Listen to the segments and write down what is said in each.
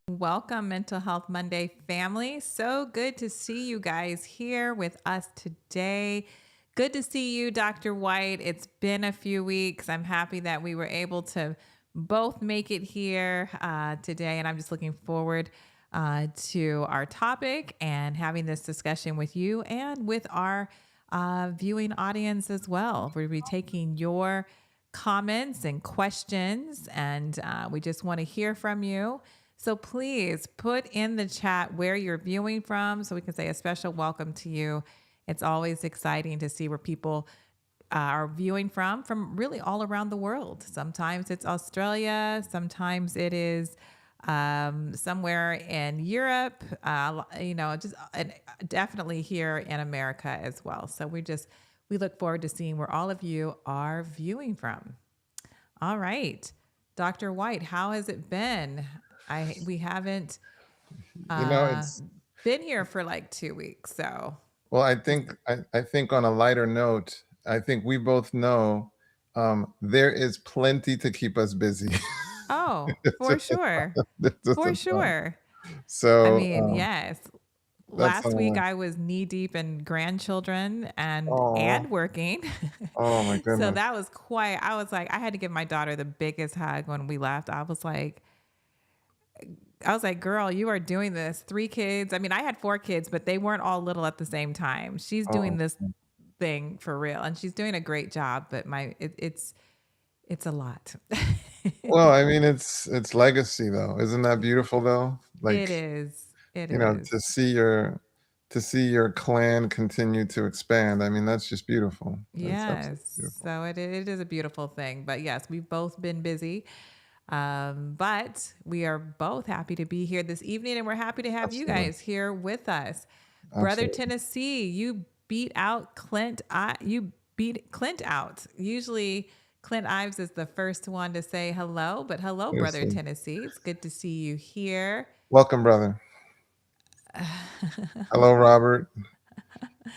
Welcome, Mental Health Monday family. So good to see you guys here with us today. Good to see you, Dr. White. It's been a few weeks. I'm happy that we were able to both make it here today, and I'm just looking forward to our topic and having this discussion with you and with our viewing audience as well. We'll be taking your comments and questions, and we just want to hear from you. So please put in the chat where you're viewing from so we can say a special welcome to you. It's always exciting to see where people are viewing from really all around the world. Sometimes it's Australia, sometimes it is somewhere in Europe, and definitely here in America as well. So we look forward to seeing where all of you are viewing from. All right. Dr. White, how has it been? We haven't You know, uh, it's been here for like 2 weeks, so well, I just think I think on a lighter note, I think we both know there is plenty to keep us busy. oh, for sure, It's for a fact. sure. I So mean, yes. that's Last week someone. I was knee deep in grandchildren Oh, and working, oh my so goodness. that was quite. I was like, I had to give my daughter the biggest hug when we left. I was like, girl, you are doing this. 3 kids. I mean, I had 4 kids, but they weren't all little at the same time. She's doing Oh, this thing for real, and she's doing a great job. But it's a lot. well, I mean, it's legacy though. Isn't that beautiful though? It Like, is. It you know, is. to see your clan continue to expand. I mean, that's just beautiful. That's absolutely Yes. beautiful. So it is a beautiful thing. But yes, we've both been busy. But we are both happy to be here this evening, and we're happy to have you Absolutely. guys here with us. Brother Absolutely. Tennessee, you beat Clint out. Usually Clint Ives is the first one to say hello, but hello, Brother Seriously. Tennessee. It's good to see you here. Welcome, brother. Hello, Robert,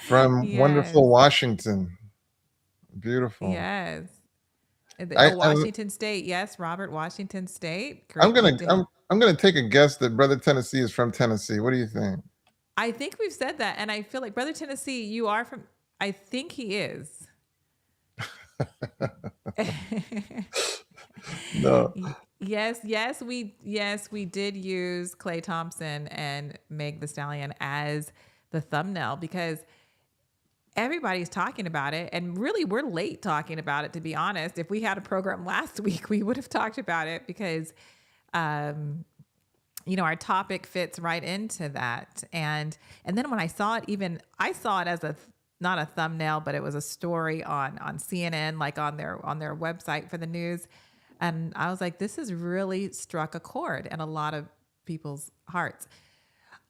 from Yes. wonderful Washington. Beautiful. Yes. I, Oh, I Washington State. Yes, Robert, Washington State. I'm Great gonna to I'm I'm gonna take a guess that Brother Tennessee is from Tennessee. What do you think? I think we've said that, and I feel like Brother Tennessee, you are from. I think he is. No. Yes, we did use Clay Thompson and Meg the Stallion as the thumbnail because everybody's talking about it, and really we're late talking about it, to be honest. If we had a program last week, we would have talked about it because um our topic fits right into that. And then when I saw it as a not a thumbnail, but it was a story on CNN, like on their website for the news. And I was like, this has really struck a chord in a lot of people's hearts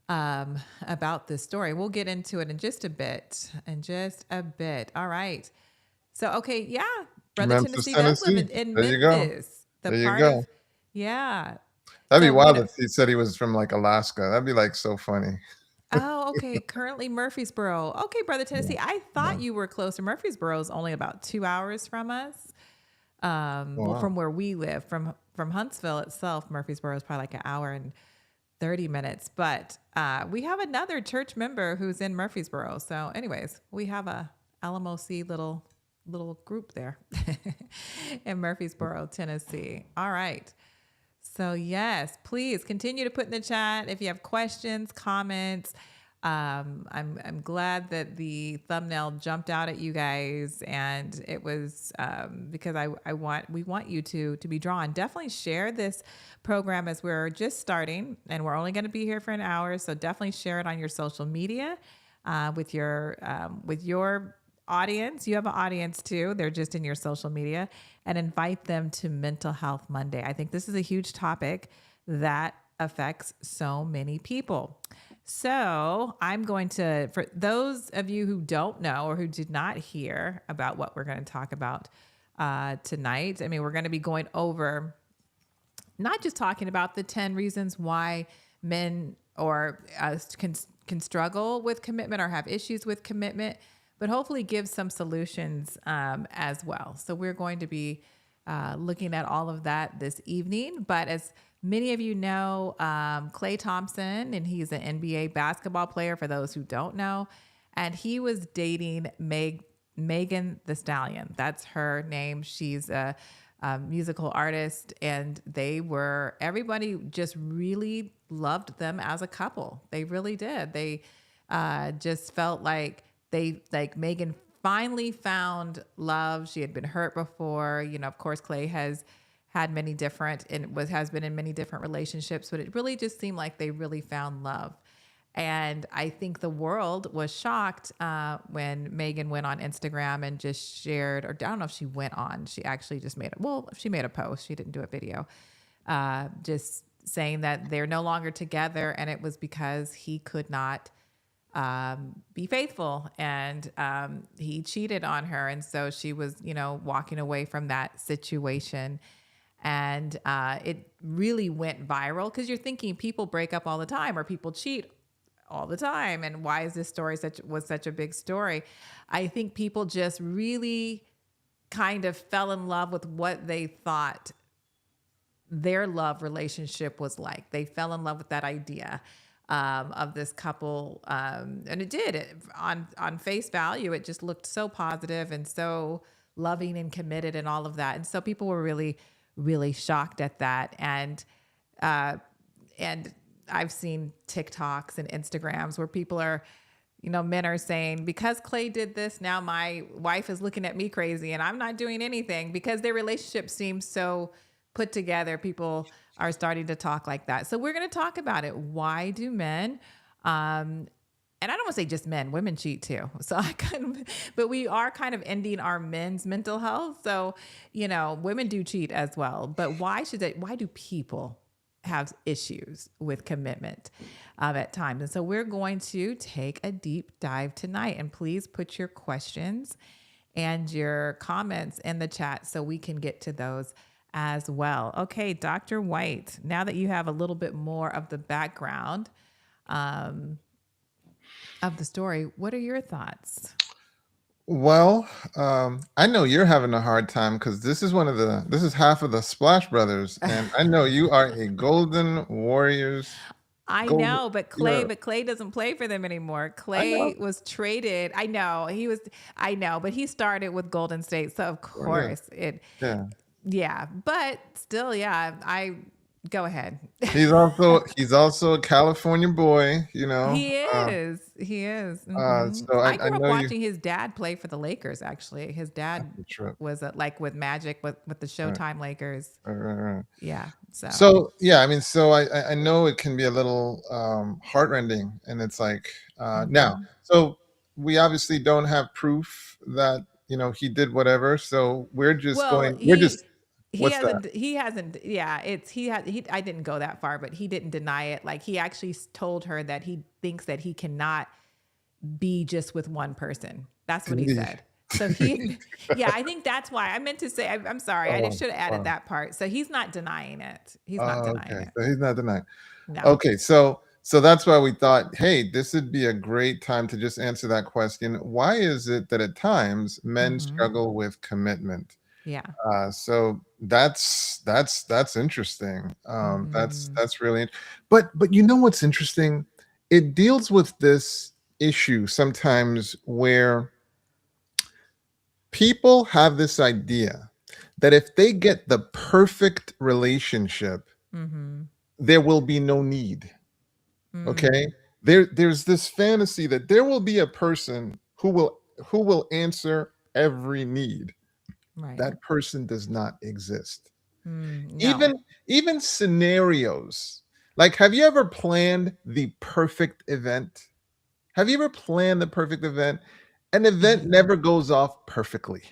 about this story. We'll get into it in just a bit. All right. So, okay, yeah, Brother Memphis, Tennessee does live Tennessee. in There you go. Memphis, the There you part go. of, yeah. That'd be So, wild if he said he was from like Alaska. That'd be like so funny. oh, okay. Currently Murfreesboro. Okay, Brother Yeah. Tennessee. I Yeah. thought you were closer. Murfreesboro is only about 2 hours from us. Oh, Well, wow. from where we live, from Huntsville itself, Murfreesboro is probably like an hour and 30 minutes. But we have another church member who's in Murfreesboro. So, anyways, we have a LMOC little group there in Murfreesboro, Tennessee. All right. So yes, please continue to put in the chat if you have questions, comments. I'm glad that the thumbnail jumped out at you guys, and it was because we want you to be drawn. Definitely share this program as we're just starting, and we're only going to be here for an hour. So definitely share it on your social media with your audience. You have an audience too. They're just in your social media, and invite them to Mental Health Monday. I think this is a huge topic that affects so many people. So, I'm going to, for those of you who don't know or who did not hear about what we're going to talk about tonight, I mean, we're going to be going over not just talking about the 10 reasons why men or can struggle with commitment or have issues with commitment, but hopefully give some solutions as well. So we're going to be looking at all of that this evening. But as many of you know, Klay Thompson, and he's an NBA basketball player for those who don't know, and he was dating Megan the Stallion. That's her name. She's a musical artist, and everybody just really loved them as a couple. They really did. They just felt like Megan finally found love. She had been hurt before. Of course, Klay has had many different and has been in many different relationships, but it really just seemed like they really found love. And I think the world was shocked when Megan went on Instagram and just shared, or I don't know if she went on, she actually just she made a post. She didn't do a video, just saying that they're no longer together. And it was because he could not be faithful, and he cheated on her. And so she was, walking away from that situation. And it really went viral because you're thinking people break up all the time or people cheat all the time. And why is this story was such a big story? I think people just really kind of fell in love with what they thought their love relationship was like. They fell in love with that idea of this couple. And it did. On face value, it just looked so positive and so loving and committed and all of that. And so people were really, really shocked at that. And I've seen TikToks and Instagrams where people are, men are saying, because Klay did this, now my wife is looking at me crazy and I'm not doing anything, because their relationship seems so put together. People are starting to talk like that. So we're going to talk about it. Why do men, and I don't want to say just men, women cheat too. So but we are kind of ending our men's mental health. So, women do cheat as well, but why do people have issues with commitment at times? And so we're going to take a deep dive tonight, and please put your questions and your comments in the chat so we can get to those as well. Okay, Dr. White, now that you have a little bit more of the background of the story, what are your thoughts? Well, I know you're having a hard time because this is half of the Splash Brothers, and I know you are a Golden Warriors. I know, but Klay doesn't play for them anymore. Klay was traded. I know, but he started with Golden State, so of course yeah, but still, I go ahead. He's also a California boy, He is. Mm-hmm. So I grew up watching his dad play for the Lakers. Actually, his dad was with Magic with the Showtime Lakers. Right. Yeah. So yeah, I know it can be a little heartrending, and it's like now. So we obviously don't have proof that he did whatever. So we're just He hasn't. Yeah, I didn't go that far, but he didn't deny it. Like, he actually told her that he thinks that he cannot be just with one person. That's what he said. So I think that's why I meant to say, I'm sorry. I should have added that part. So he's not denying it. He's not denying it. So he's not denying. No. Okay. So that's why we thought, hey, this would be a great time to just answer that question. Why is it that at times men struggle with commitment? Yeah. So that's interesting. That's really, but what's interesting? It deals with this issue sometimes where people have this idea that if they get the perfect relationship, there will be no need. Okay. There's this fantasy that there will be a person who will answer every need. Right. That person does not exist. No. Even scenarios. Like, have you ever planned the perfect event? Have you ever planned the perfect event? An event never goes off perfectly.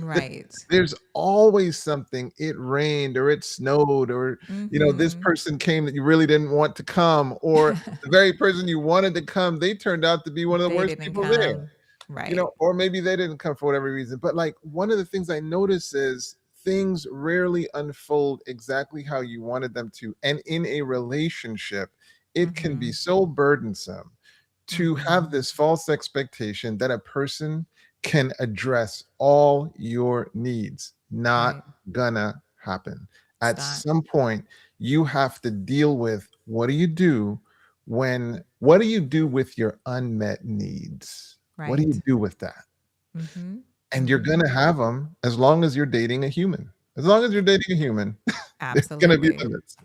Right. There's always something. It rained or it snowed or this person came that you really didn't want to come, or the very person you wanted to come, they turned out to be one of the worst people there. Right. Or maybe they didn't come for whatever reason. But like, one of the things I notice is things rarely unfold exactly how you wanted them to. And in a relationship, it can be so burdensome to have this false expectation that a person can address all your needs. not Right. gonna happen. It's At not. some point, you have to deal with what do you do with your unmet needs? What do you Right. do with that? Mm-hmm. And you're Mm-hmm. gonna have them as long as you're dating a human. As long as you're dating a human, there's gonna be Absolutely. limits.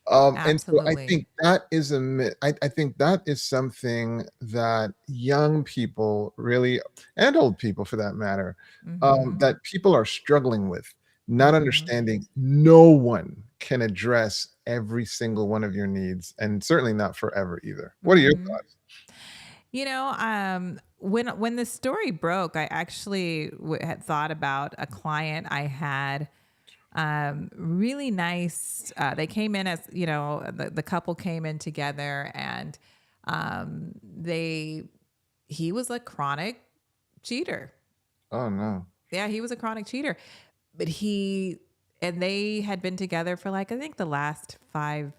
And so I Absolutely. think that is I think that is something that young people really, and old people for that matter, Mm-hmm. that people are struggling with, not Mm-hmm. understanding no one can address every single one of your needs, and certainly not forever either. What are your Mm-hmm. thoughts? When this story broke, I actually had thought about a client I had. Really nice. They came in as the couple came in together, and they he was a chronic cheater. Oh, no. Yeah, he was a chronic cheater, but he and they had been together for like I think the last five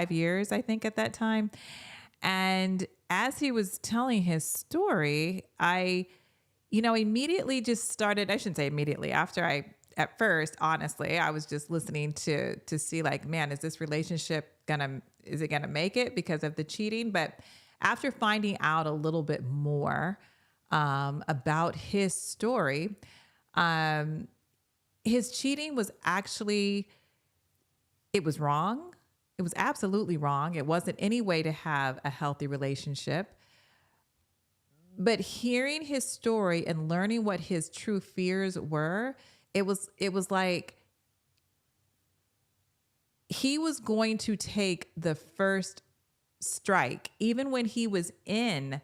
years, I think at that time. And as he was telling his story, I, immediately just started, I shouldn't say immediately, after at first, honestly, I was just listening to see like, man, is this relationship is it gonna make it because of the cheating? But after finding out a little bit more about his story, um, his cheating was actually, it was wrong. It was absolutely wrong. It wasn't any way to have a healthy relationship. But hearing his story and learning what his true fears were, it was like he was going to take the first strike even when he was in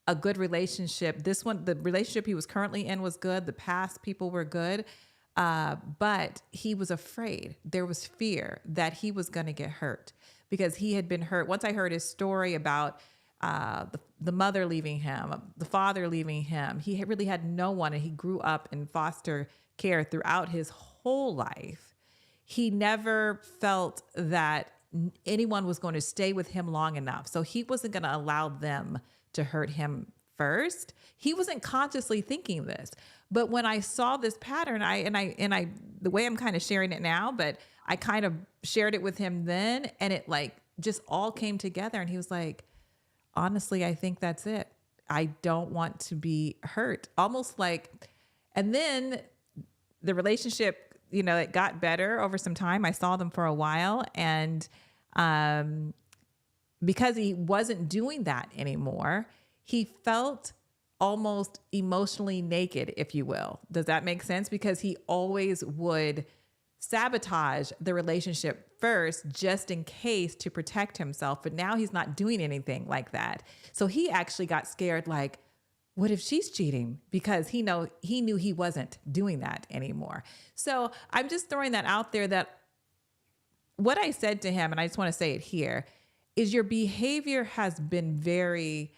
a good relationship. This one, the relationship he was currently in was good. The past people were good. But he was afraid. There was fear that he was going to get hurt because he had been hurt. Once I heard his story about the mother leaving him, the father leaving him, he really had no one, and he grew up in foster care throughout his whole life. He never felt that anyone was going to stay with him long enough. So he wasn't going to allow them to hurt him first. He wasn't consciously thinking this. But when I saw this pattern, I the way I'm kind of sharing it now, but I kind of shared it with him then, and it like just all came together, and he was like, honestly, I think that's it. I don't want to be hurt. Almost like, and then the relationship, it got better over some time. I saw them for a while, and um, because he wasn't doing that anymore, he felt almost emotionally naked, if you will. Does that make sense? Because he always would sabotage the relationship first just in case to protect himself. But now he's not doing anything like that. So he actually got scared like, what if she's cheating? Because he knew he wasn't doing that anymore. So I'm just throwing that out there that what I said to him, and I just want to say it here, is your behavior has been very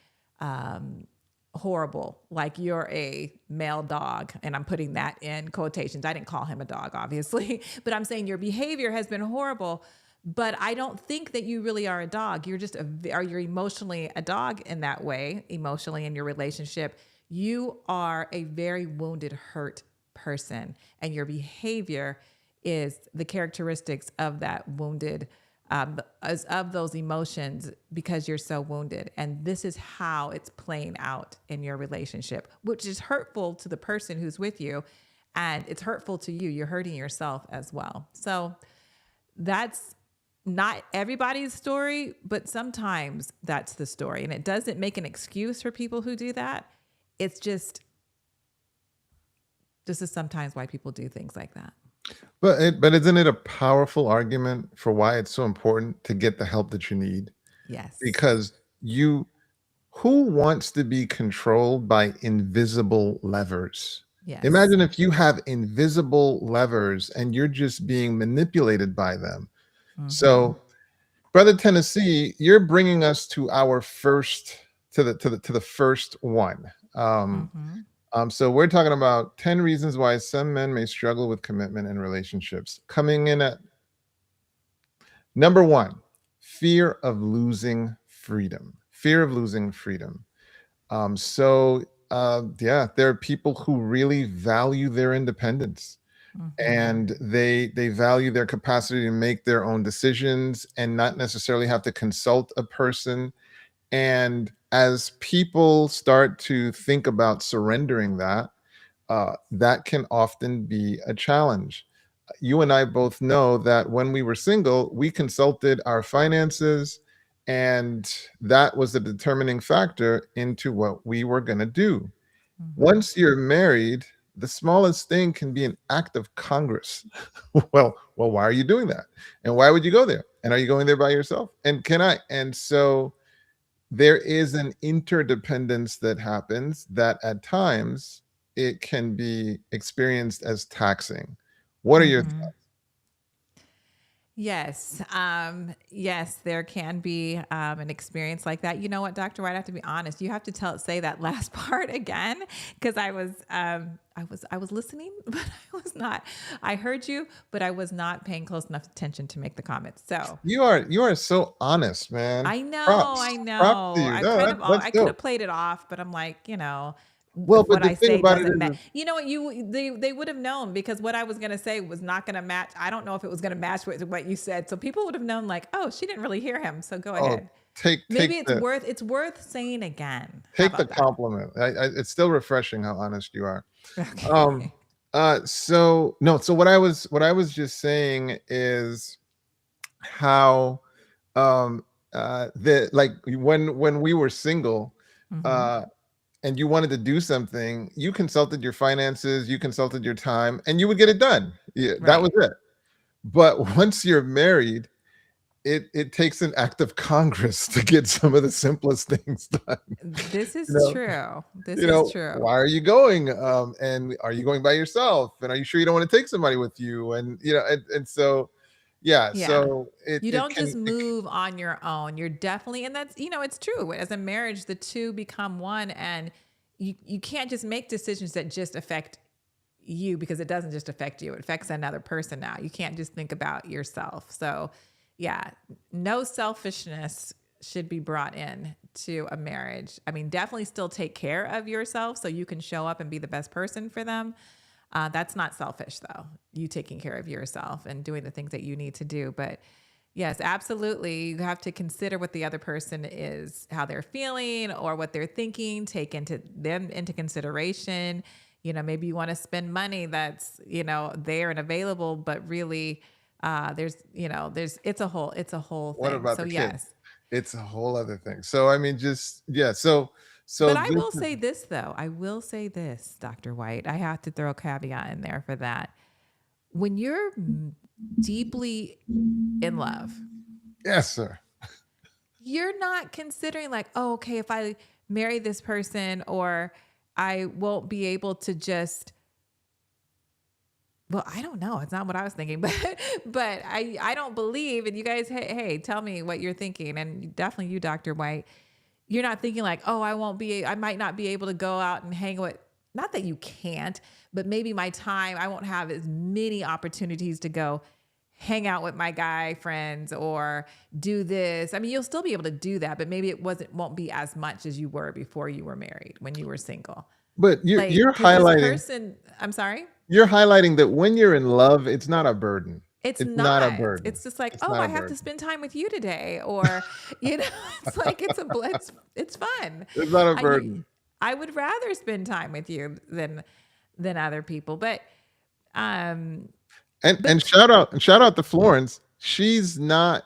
horrible. Like you're a male dog, and I'm putting that in quotations. I didn't call him a dog, obviously, but I'm saying your behavior has been horrible. But I don't think that you really are a dog. You're just you're emotionally a dog in that way, emotionally in your relationship. You are a very wounded, hurt person, and your behavior is the characteristics of that wounded, as of those emotions because you're so wounded. And this is how it's playing out in your relationship, which is hurtful to the person who's with you. And it's hurtful to you. You're hurting yourself as well. So that's not everybody's story, but sometimes that's the story. And it doesn't make an excuse for people who do that. It's just, this is sometimes why people do things like that. But isn't it a powerful argument for why it's so important to get the help that you need? Yes. Because you who wants to be controlled by invisible levers? Yes. Imagine if you have invisible levers and you're just being manipulated by them. Mm-hmm. So, Brother Tennessee, you're bringing us to our first to the first one. Mm-hmm. So we're talking about 10 reasons why some men may struggle with commitment in relationships. Coming in at number one, fear of losing freedom. Fear of losing freedom. So yeah, there are people who really value their independence, Mm-hmm. and they value their capacity to make their own decisions and not necessarily have to consult a person. And as people start to think about surrendering that, that can often be a challenge. You and I both know that when we were single, we consulted our finances, and that was the determining factor into what we were going to do. Mm-hmm. Once you're married, the smallest thing can be an act of Congress. Well, why are you doing that? And why would you go there? And are you going there by yourself? And can I? And so there is an interdependence that happens that at times it can be experienced as taxing. What are your Mm-hmm. Yes. Yes, there can be an experience like that. You know what, Dr. White, I have to be honest. You have to say that last part again, because I was listening, but I was not. I heard you, but I was not paying close enough attention to make the comments. So You are so honest, man. I Props to know. you. I No, kind of, that's I could dope. have played it off, but I'm like, Well, if but what the I thing say about it doesn't match, is, they would have known because what I was gonna say was not gonna match. I don't know if it was gonna match with what you said, so people would have known, like, oh, she didn't really hear him. So go oh, ahead. take Maybe take it's the worth saying again. How take the about that? compliment. It's still refreshing how honest you are. Um, Okay. so no, so what I was just saying is how the like when we were single, Mm-hmm. uh and you wanted to do something, you consulted your finances, you consulted your time, and you would get it done. Yeah, that was Right. it. But once you're married, it takes an act of Congress to get some of the simplest things done. This You is know, true. This is true. why are you going? And are you going by yourself? And are you sure you don't want to take somebody with you? And and so yeah, Yeah. so it You it don't can just move on your own. You're definitely, and that's, it's true. As a marriage, the two become one, and you can't just make decisions that just affect you because it doesn't just affect you. It affects another person now. You can't just think about yourself. So, yeah, no selfishness should be brought in to a marriage. I mean, definitely still take care of yourself so you can show up and be the best person for them. That's not selfish, though. You taking care of yourself and doing the things that you need to do. But yes, absolutely. You have to consider what the other person is, how they're feeling or what they're thinking, take into them into consideration. Maybe you want to spend money that's, there and available, but really it's a whole what thing. about So the kids? yes. It's a whole other thing. So I mean, just yeah. So But I this will is say this though. I will say this, Dr. White. I have to throw a caveat in there for that. When you're deeply in love, yes, sir. you're not considering like, oh, okay, if I marry this person or I won't be able to just well, I don't know. It's not what I was thinking, but I don't believe and you guys hey, tell me what you're thinking and definitely you Dr. White. You're not thinking like, "Oh, I might not be able to go out and hang with not that you can't, but maybe my time I won't have as many opportunities to go hang out with my guy friends or do this. I mean, you'll still be able to do that, but maybe it won't be as much as you were before you were married when you were single. But Like, you're because this highlighting person, I'm sorry, you're highlighting that when you're in love, it's not a burden. it's It's not a not. burden. It's just like, It's oh, not I a have to burden. spend time with you today, or you know, it's like it's fun. It's not a I burden. I would rather spend time with you than other people, um, And but shout out to Florence. She's not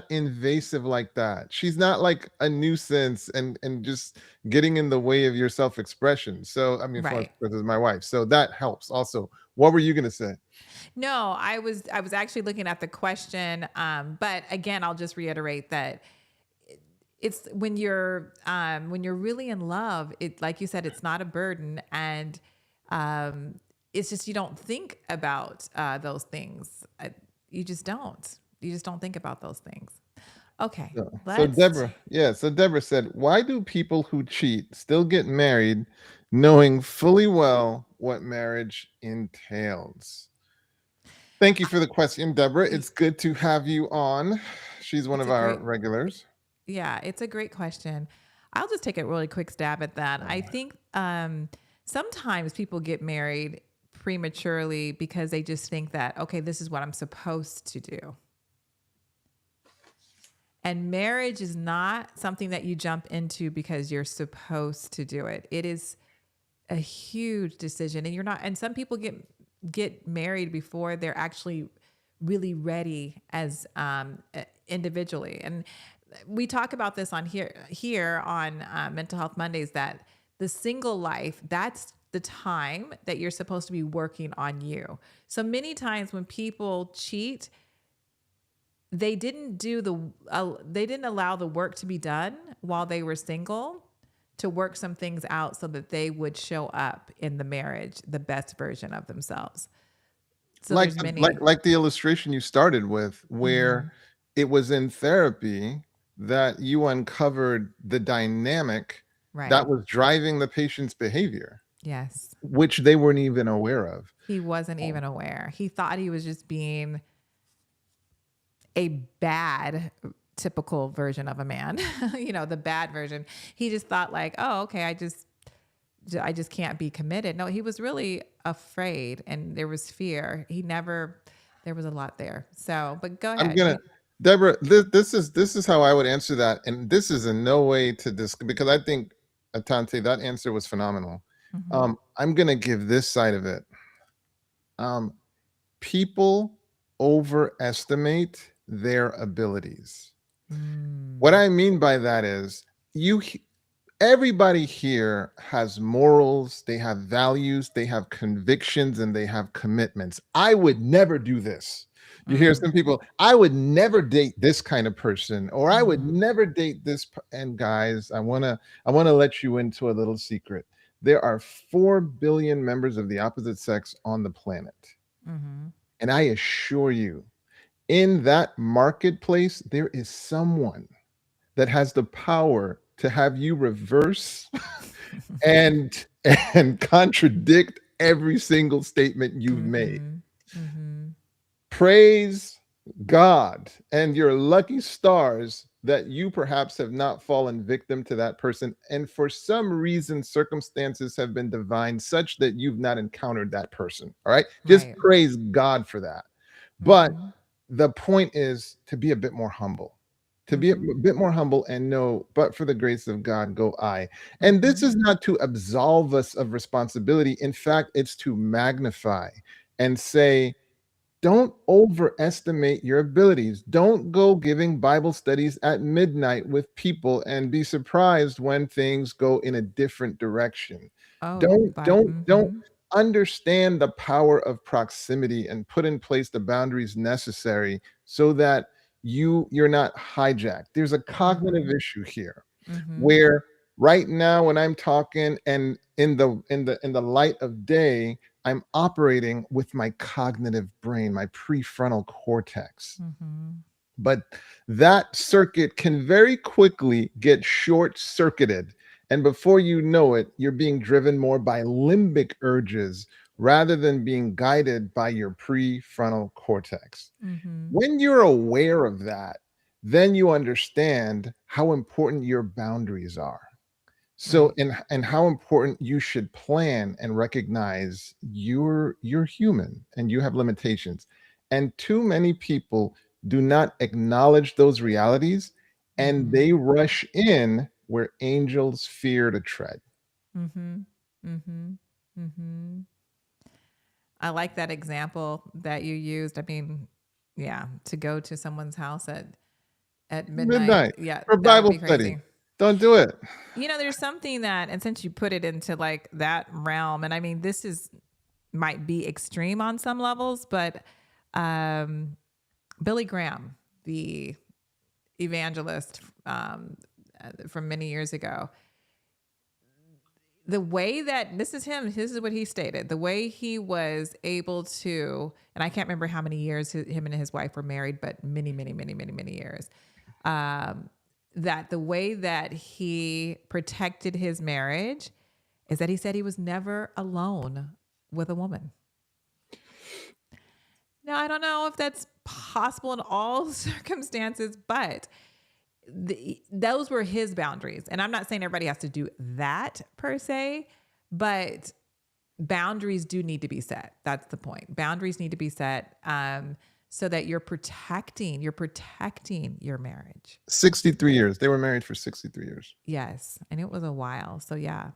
invasive like that. She's not like a nuisance and just getting in the way of your self-expression. So I mean, Florence right. is my wife, so that helps. Also, what were you gonna say? No, I was actually looking at the question, but again, I'll just reiterate that it's when you're really in love, it like you said, it's not a burden, and um, it's just you don't think about those things. You just don't. You just don't think about those things. Okay, So let's. Deborah, yeah. So Deborah said, "Why do people who cheat still get married, knowing fully well what marriage entails?" Thank you for the question, Deborah. y- It's good to have you on. She's one It's of a our great regulars. Yeah, it's a great question. I'll just take a really quick stab at that. I think sometimes people get married prematurely because they just think that, okay, this is what I'm supposed to do. And marriage is not something that you jump into because you're supposed to do it. It is a huge decision, and you're not. And some people get married before they're actually really ready as individually. And we talk about this on here on Mental Health Mondays, that the single life, that's the time that you're supposed to be working on you. So many times when people cheat, they didn't they didn't allow the work to be done while they were single, to work some things out so that they would show up in the marriage the best version of themselves. So Like there's the, many. like the illustration you started with, Mhm. where it was in therapy that you uncovered the dynamic Right. that was driving the patient's behavior, Yes. which they weren't even aware of. He wasn't even aware. He thought he was just being a bad typical version of a man, the bad version. He just thought like, oh, okay, I just can't be committed. No, he was really afraid, and there was fear. There was a lot there. So, but go I'm ahead. gonna, Deborah. This is how I would answer that, and this is in no way to because I think, Atante, that answer was phenomenal. Mhm. I'm gonna give this side of it. Um, People overestimate their abilities. What Mm. I mean by that is, everybody here has morals, they have values, they have convictions, and they have commitments. I would never do this. You hear Mm. some people, I would never date this kind of person, or I would Mhm. never date this. And guys, I want to let you into a little secret. There are 4 billion members of the opposite sex on the planet. Mhm. And I assure you, in that marketplace, there is someone that has the power to have you reverse and and contradict every single statement you've made. Mhm. Mhm. Praise God and your lucky stars that you perhaps have not fallen victim to that person. And for some reason, circumstances have been divine such that you've not encountered that person. All right. Just Right. praise God for that. But Mhm. the point is to be a bit more humble, to be a Mhm. bit more humble and know, but for the grace of God, go I. And this Mhm. is not to absolve us of responsibility. In fact, it's to magnify and say, don't overestimate your abilities. Don't go giving Bible studies at midnight with people and be surprised when things go in a different direction. Oh, Don't mhm. understand the power of proximity and put in place the boundaries necessary so that you're not hijacked. There's a cognitive Mhm. issue here Mhm. where right now when I'm talking and in the light of day, I'm operating with my cognitive brain, my prefrontal cortex. Mhm. But that circuit can very quickly get short circuited. And before you know it, you're being driven more by limbic urges rather than being guided by your prefrontal cortex. Mhm. When you're aware of that, then you understand how important your boundaries are. So Right. and how important you should plan and recognize you're human and you have limitations. And too many people do not acknowledge those realities, and Mhm. they rush in where angels fear to tread. Mhm. Mhm. Mhm. I like that example that you used. I mean, yeah, to go to someone's house at midnight. Midnight Yeah, for that would Bible be study. crazy. Don't do it. There's something that, and since you put it into like that realm, and I mean, this is might be extreme on some levels, but um, Billy Graham, the evangelist from many years ago, the way that this is him, this is what he stated, the way he was able to, and I can't remember how many years him and his wife were married, but many, many, many, many, many years. Um, that the way that he protected his marriage is that he said he was never alone with a woman. Now, I don't know if that's possible in all circumstances, but those were his boundaries. And I'm not saying everybody has to do that per se, but boundaries do need to be set. That's the point. Boundaries need to be set, so that you're protecting your marriage. 63 years. They were married for 63 years. Yes. And it was a while. So yeah,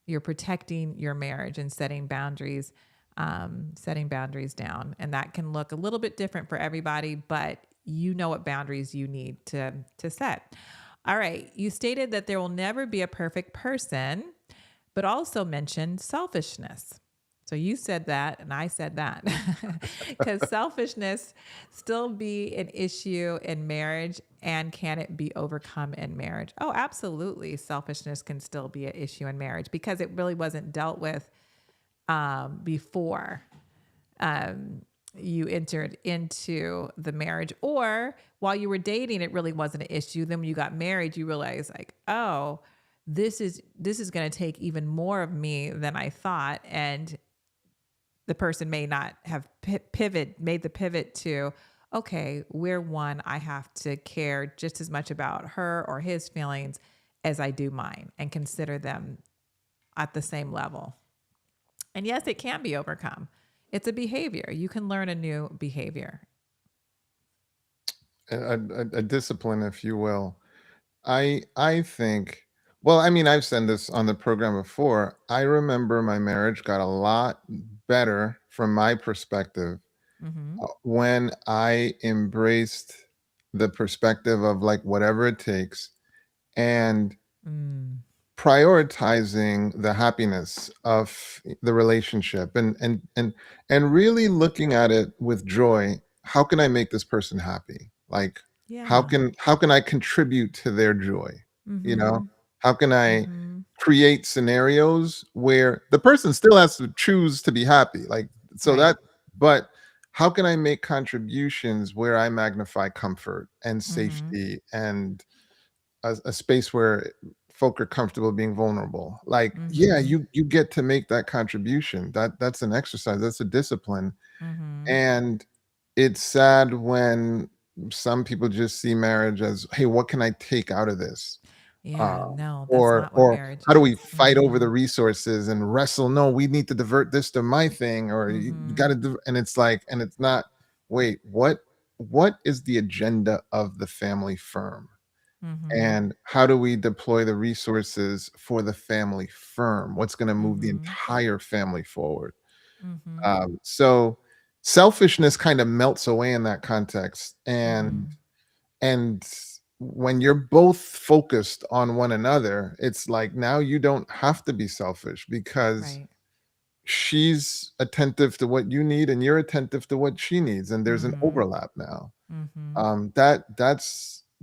you're protecting your marriage and setting boundaries down. And that can look a little bit different for everybody, but you know what boundaries you need to set. All right. You stated that there will never be a perfect person, but also mentioned selfishness. So you said that, and I said that. Because selfishness still be an issue in marriage, and can it be overcome in marriage? Oh, absolutely. Selfishness can still be an issue in marriage because it really wasn't dealt with before you entered into the marriage, or while you were dating, it really wasn't an issue. Then when you got married, you realize like, oh, this is going to take even more of me than I thought. And the person may not have made the pivot to, okay, we're one. I have to care just as much about her or his feelings as I do mine, and consider them at the same level. And yes, it can be overcome. It's a behavior. You can learn a new behavior. A discipline, if you will. I think, well, I mean, I've said this on the program before. I remember my marriage got a lot better from my perspective Mm-hmm. when I embraced the perspective of like whatever it takes, and Mm. prioritizing the happiness of the relationship, and really looking at it with joy. How can I make this person happy? Like, Yeah. how can I contribute to their joy? You know, Mm-hmm. how can I Mm-hmm. create scenarios where the person still has to choose to be happy? Like, so Right. that, but how can I make contributions where I magnify comfort and Mm-hmm. safety and a space where folk are comfortable being vulnerable? Like, yeah, Mm-hmm. you get to make that contribution. That's an exercise, that's a discipline. Mm-hmm. And it's sad when some people just see marriage as, hey, what can I take out of this? Yeah. No, that's Or not what marriage how do we is. fight over Mm-hmm. the resources and wrestle? No, we need to divert this to my thing, or you got Mm-hmm. to do. And it's like, and it's not. Wait, what is the agenda of the family firm? Mm-hmm. And how do we deploy the resources for the family firm? What's going to move the Mm-hmm. entire family forward? Mm-hmm. So selfishness kind of melts away in that context, Mm-hmm. and when you're both focused on one another, it's like now you don't have to be selfish because Right. she's attentive to what you need and you're attentive to what she needs, and there's an Mm-hmm. overlap now. Mm-hmm.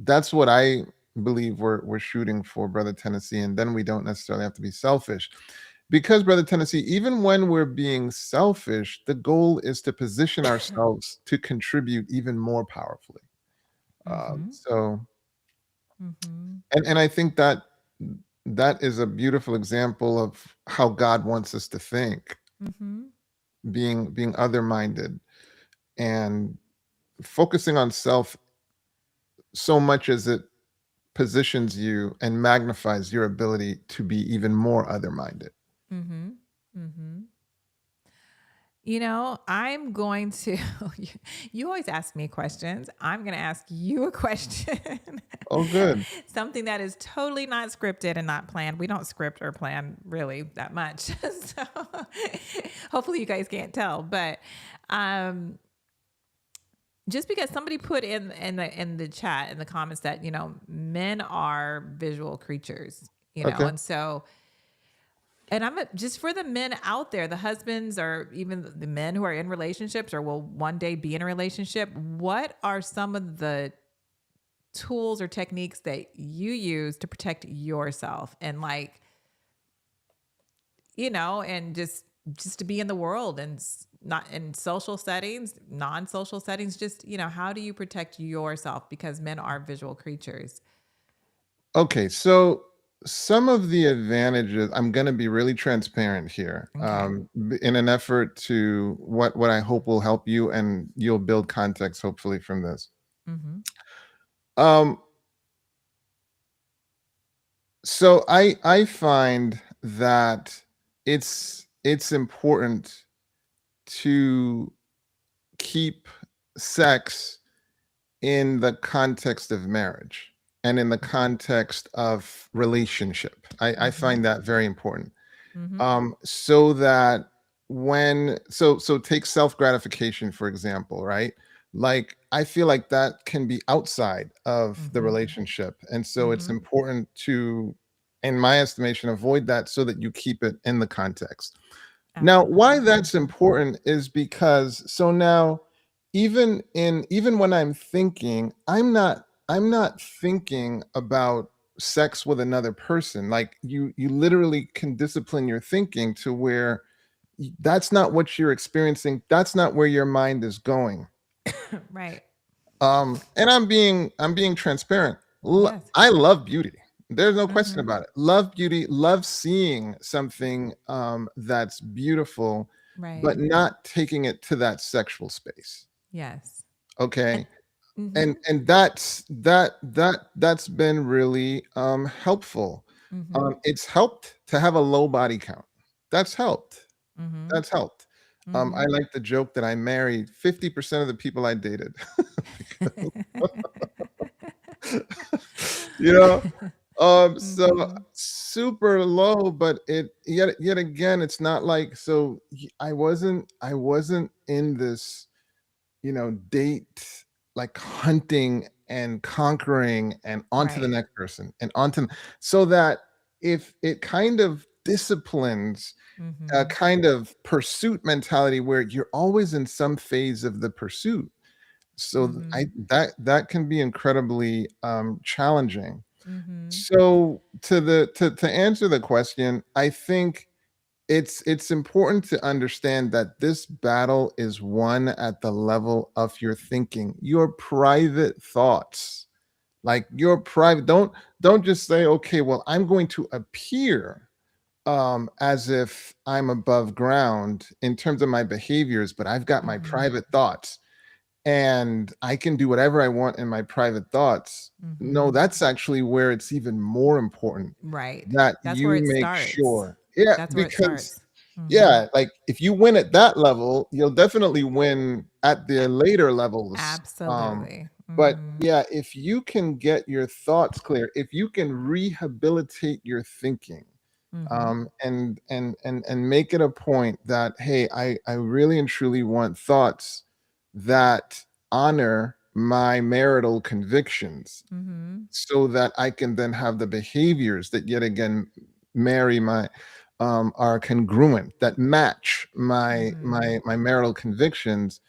That's what I believe we're shooting for, Brother Tennessee. And then we don't necessarily have to be selfish, because, Brother Tennessee, even when we're being selfish, the goal is to position ourselves to contribute even more powerfully. Mm-hmm. So, Mm-hmm. and I think that that is a beautiful example of how God wants us to think, Mm-hmm. being other minded and focusing on self so much as it positions you and magnifies your ability to be even more other minded. Mm-hmm. Mm-hmm. You know, I'm going to, you always ask me questions. I'm going to ask you a question. Oh, good. Something that is totally not scripted and not planned. We don't script or plan really that much. So hopefully you guys can't tell. But um, just because somebody put in the chat, in the comments, that, men are visual creatures, Okay. and so, and just for the men out there, the husbands or even the men who are in relationships or will one day be in a relationship, what are some of the tools or techniques that you use to protect yourself and like, and just to be in the world and not in social settings, non-social settings, just, how do you protect yourself? Because men are visual creatures. Okay, so some of the advantages, I'm going to be really transparent here, Okay. in an effort to what I hope will help you, and you'll build context hopefully from this. Mm-hmm. Um, So I find that it's important to keep sex in the context of marriage and in the context of relationship. I Mm-hmm. find that very important. Mm-hmm. So that so take self-gratification, for example, right? Like, I feel like that can be outside of the Mm-hmm. relationship. And so it's Mm-hmm. important to, in my estimation, avoid that so that you keep it in the context. Now, why Absolutely. that's important is because so now even when I'm thinking, I'm not thinking about sex with another person. Like, you literally can discipline your thinking to where that's not what you're experiencing. That's not where your mind is going. Right. And I'm being transparent. Yes. I love beauty. There's no question Mm-hmm. about it. Love beauty, love seeing something that's beautiful, Right. but not taking it to that sexual space. Yes. And Okay. mm-hmm. And that's been really helpful. Mm-hmm. It's helped to have a low body count. That's helped. Mm-hmm. That's helped. I Mm-hmm. like the joke that I married 50% of the people I dated. You know? So Mm-hmm. super low, but it yet again, it's not like so I wasn't in this, date, like hunting and conquering and on to the Right. next person and on to so that if it kind of disciplines a Mm-hmm. kind of pursuit mentality where you're always in some phase of the pursuit. So Mm-hmm. I that can be incredibly challenging. Mm-hmm. So to answer the question, I think it's important to understand that this battle is won at the level of your thinking, your private thoughts. Like, your private, don't just say, okay, well, I'm going to appear as if I'm above ground in terms of my behaviors, but I've got my Mm-hmm. private thoughts and I can do whatever I want in my private thoughts. No, Mm-hmm. that's actually where it's even more important Right. that That's where you it make starts. sure. Yeah, That's where it because starts. Mm-hmm. yeah, like, if you win at that level, you'll definitely win at the later levels. Absolutely. But Mm-hmm. yeah, if you can get your thoughts clear, if you can rehabilitate your thinking, Mm-hmm. and make it a point that, hey, I really and truly want thoughts that honor my marital convictions, Mm-hmm. so that I can then have the behaviors that yet again marry my are congruent, that match my Mm-hmm. my marital convictions.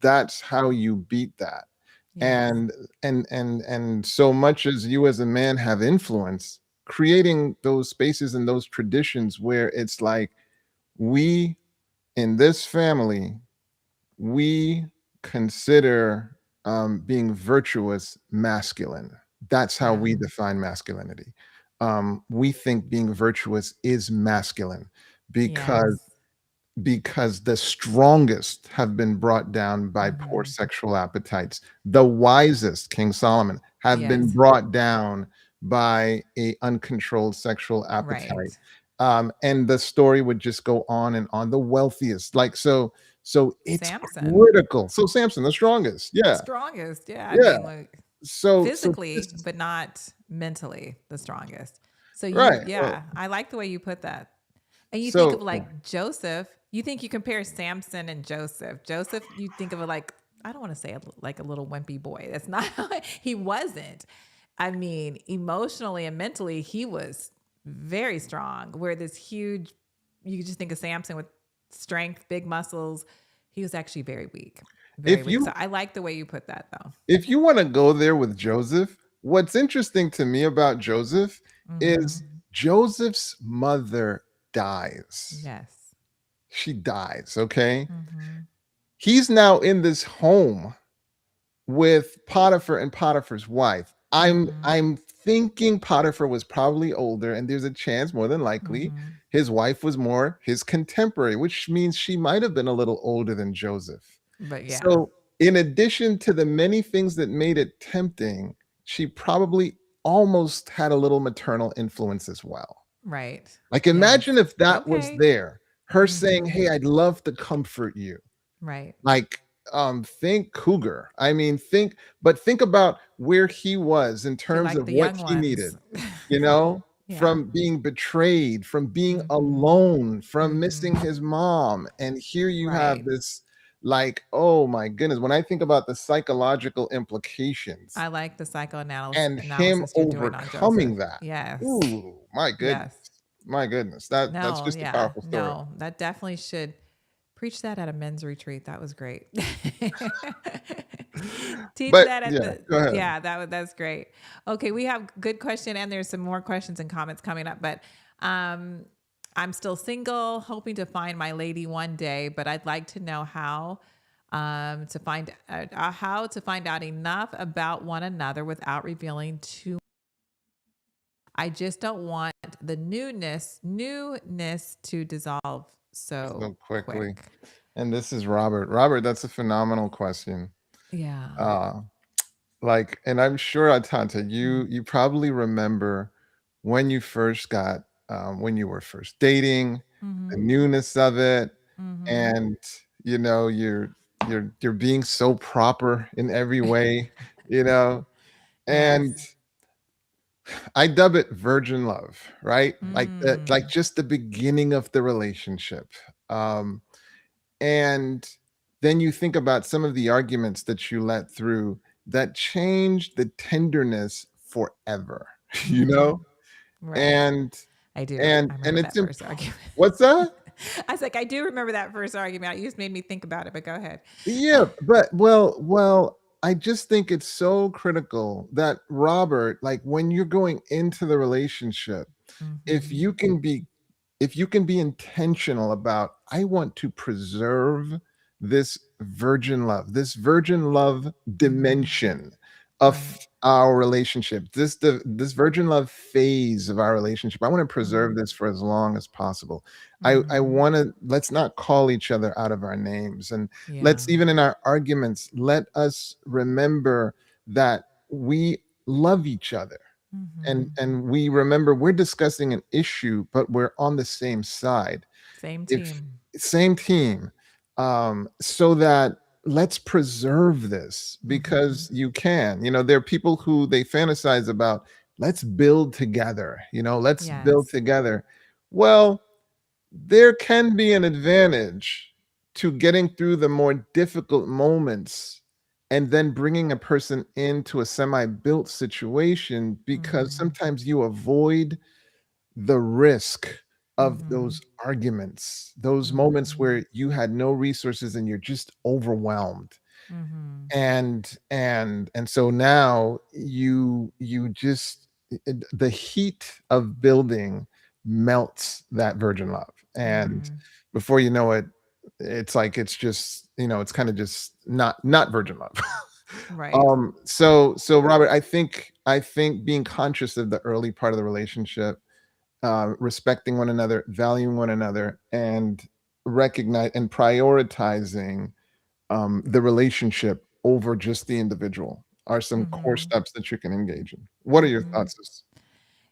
That's how you beat that. Yes. And so much as you as a man have influence, creating those spaces and those traditions where it's like, we in this family, we consider being virtuous masculine. That's how Yeah. we define masculinity. We think being virtuous is masculine because Yes. because the strongest have been brought down by poor Mm-hmm. sexual appetites. The wisest, King Solomon, have been Yes. brought down by a uncontrolled sexual appetite. Right. And the story would just go on and on. The wealthiest, like, so it's Samson. critical. So Samson, the strongest, The yeah, strongest. Yeah. I yeah. mean, like So physically, this, but not mentally the strongest. So you, right. yeah, I like the way you put that. And you think of So like Joseph, you think you compare Samson and Joseph. Joseph, you think of it like, I don't want to say like a little wimpy boy. That's not, he wasn't. I mean, emotionally and mentally, he was very strong. Where this huge, you just think of Samson with strength, big muscles. He was actually very weak, very if weak. So you I like the way you put that though. if you want to go there with Joseph, what's interesting to me about Joseph Mm-hmm. is Joseph's mother dies. Yes. She dies, okay? Mm-hmm. He's now in this home with Potiphar and Potiphar's wife. I'm Mm-hmm. I'm thinking Potiphar was probably older, and there's a chance, more than likely, Mm-hmm. his wife was more his contemporary, which means she might have been a little older than Joseph. But yeah. So, in addition to the many things that made it tempting, she probably almost had a little maternal influence as well. Right. Like, Yes. imagine if that was Okay. there, her saying, Mhm. "Hey, I'd love to comfort you." Right. Like, think cougar. I mean, think about where he was in He terms liked of the what young he ones. needed, you know, Yeah. from being betrayed, from being Mhm. alone, from missing Mhm. his mom. And here you have Right. this, like, oh my goodness, when I think about the psychological implications I like the psychoanalysis and him analysis you're doing on Joseph. overcoming that. Yes. Ooh, my goodness. Yes. My goodness. That's No, just a yeah. powerful story. No, that definitely should preach that at a men's retreat. That was great. Teach But that at yeah, the go ahead. yeah, that's great. Okay, we have good question and there's some more questions and comments coming up, but um I'm still single, hoping to find my lady one day, but I'd like to know how to find out enough about one another without revealing too. I just don't want the newness to dissolve so So quickly. quick. And this is Robert. Robert, that's a phenomenal question. Yeah. Uh, like, and I'm sure, Atanta, you probably remember when you first got when you were first dating, the Mm-hmm. newness of it, Mm-hmm. and you're being so proper in every way, you know. And Yes. I dub it virgin love, right? Like Mm. just the beginning of the relationship. Um, And then you think about some of the arguments that you let through that changed the tenderness forever, you Mm-hmm. know? Right. And I do. and I and remember it's that first argument. what's that? I was like, I do remember that first argument. You just made me think about it, but go ahead. Yeah, but well, I just think it's so critical that Robert, like when you're going into the relationship, if Mm-hmm. you can be if you can be intentional about, I want to preserve this virgin love Mm-hmm. dimension of Right. our relationship, this virgin love phase of our relationship. I want to preserve Mm-hmm. this for as long as possible. I Mm-hmm. want to, let's not call each other out of our names, and let's, Yeah. even in our arguments, let us remember that we love each other, Mm-hmm. and we remember we're discussing an issue, but we're on the same side. Same If team. same team, so that let's preserve this, Mm-hmm. because you can, there are people who they fantasize about, let's build together, let's build Yes. together. Well, there can be an advantage to getting through the more difficult moments and then bringing a person into a semi-built situation, because Mm-hmm. sometimes you avoid the risk of Mm-hmm. those arguments, those moments Mm-hmm. where you had no resources and you're just overwhelmed. Mm-hmm. And so now you just, the heat of building melts that virgin love, and Mm-hmm. before you know it, it's like, it's just, it's kind of just not virgin love. Right. So Robert, I think being conscious of the early part of the relationship, respecting one another, valuing one another, and recognize and prioritizing the relationship over just the individual are some core Mm-hmm. steps that you can engage in. What are your Mm-hmm. thoughts?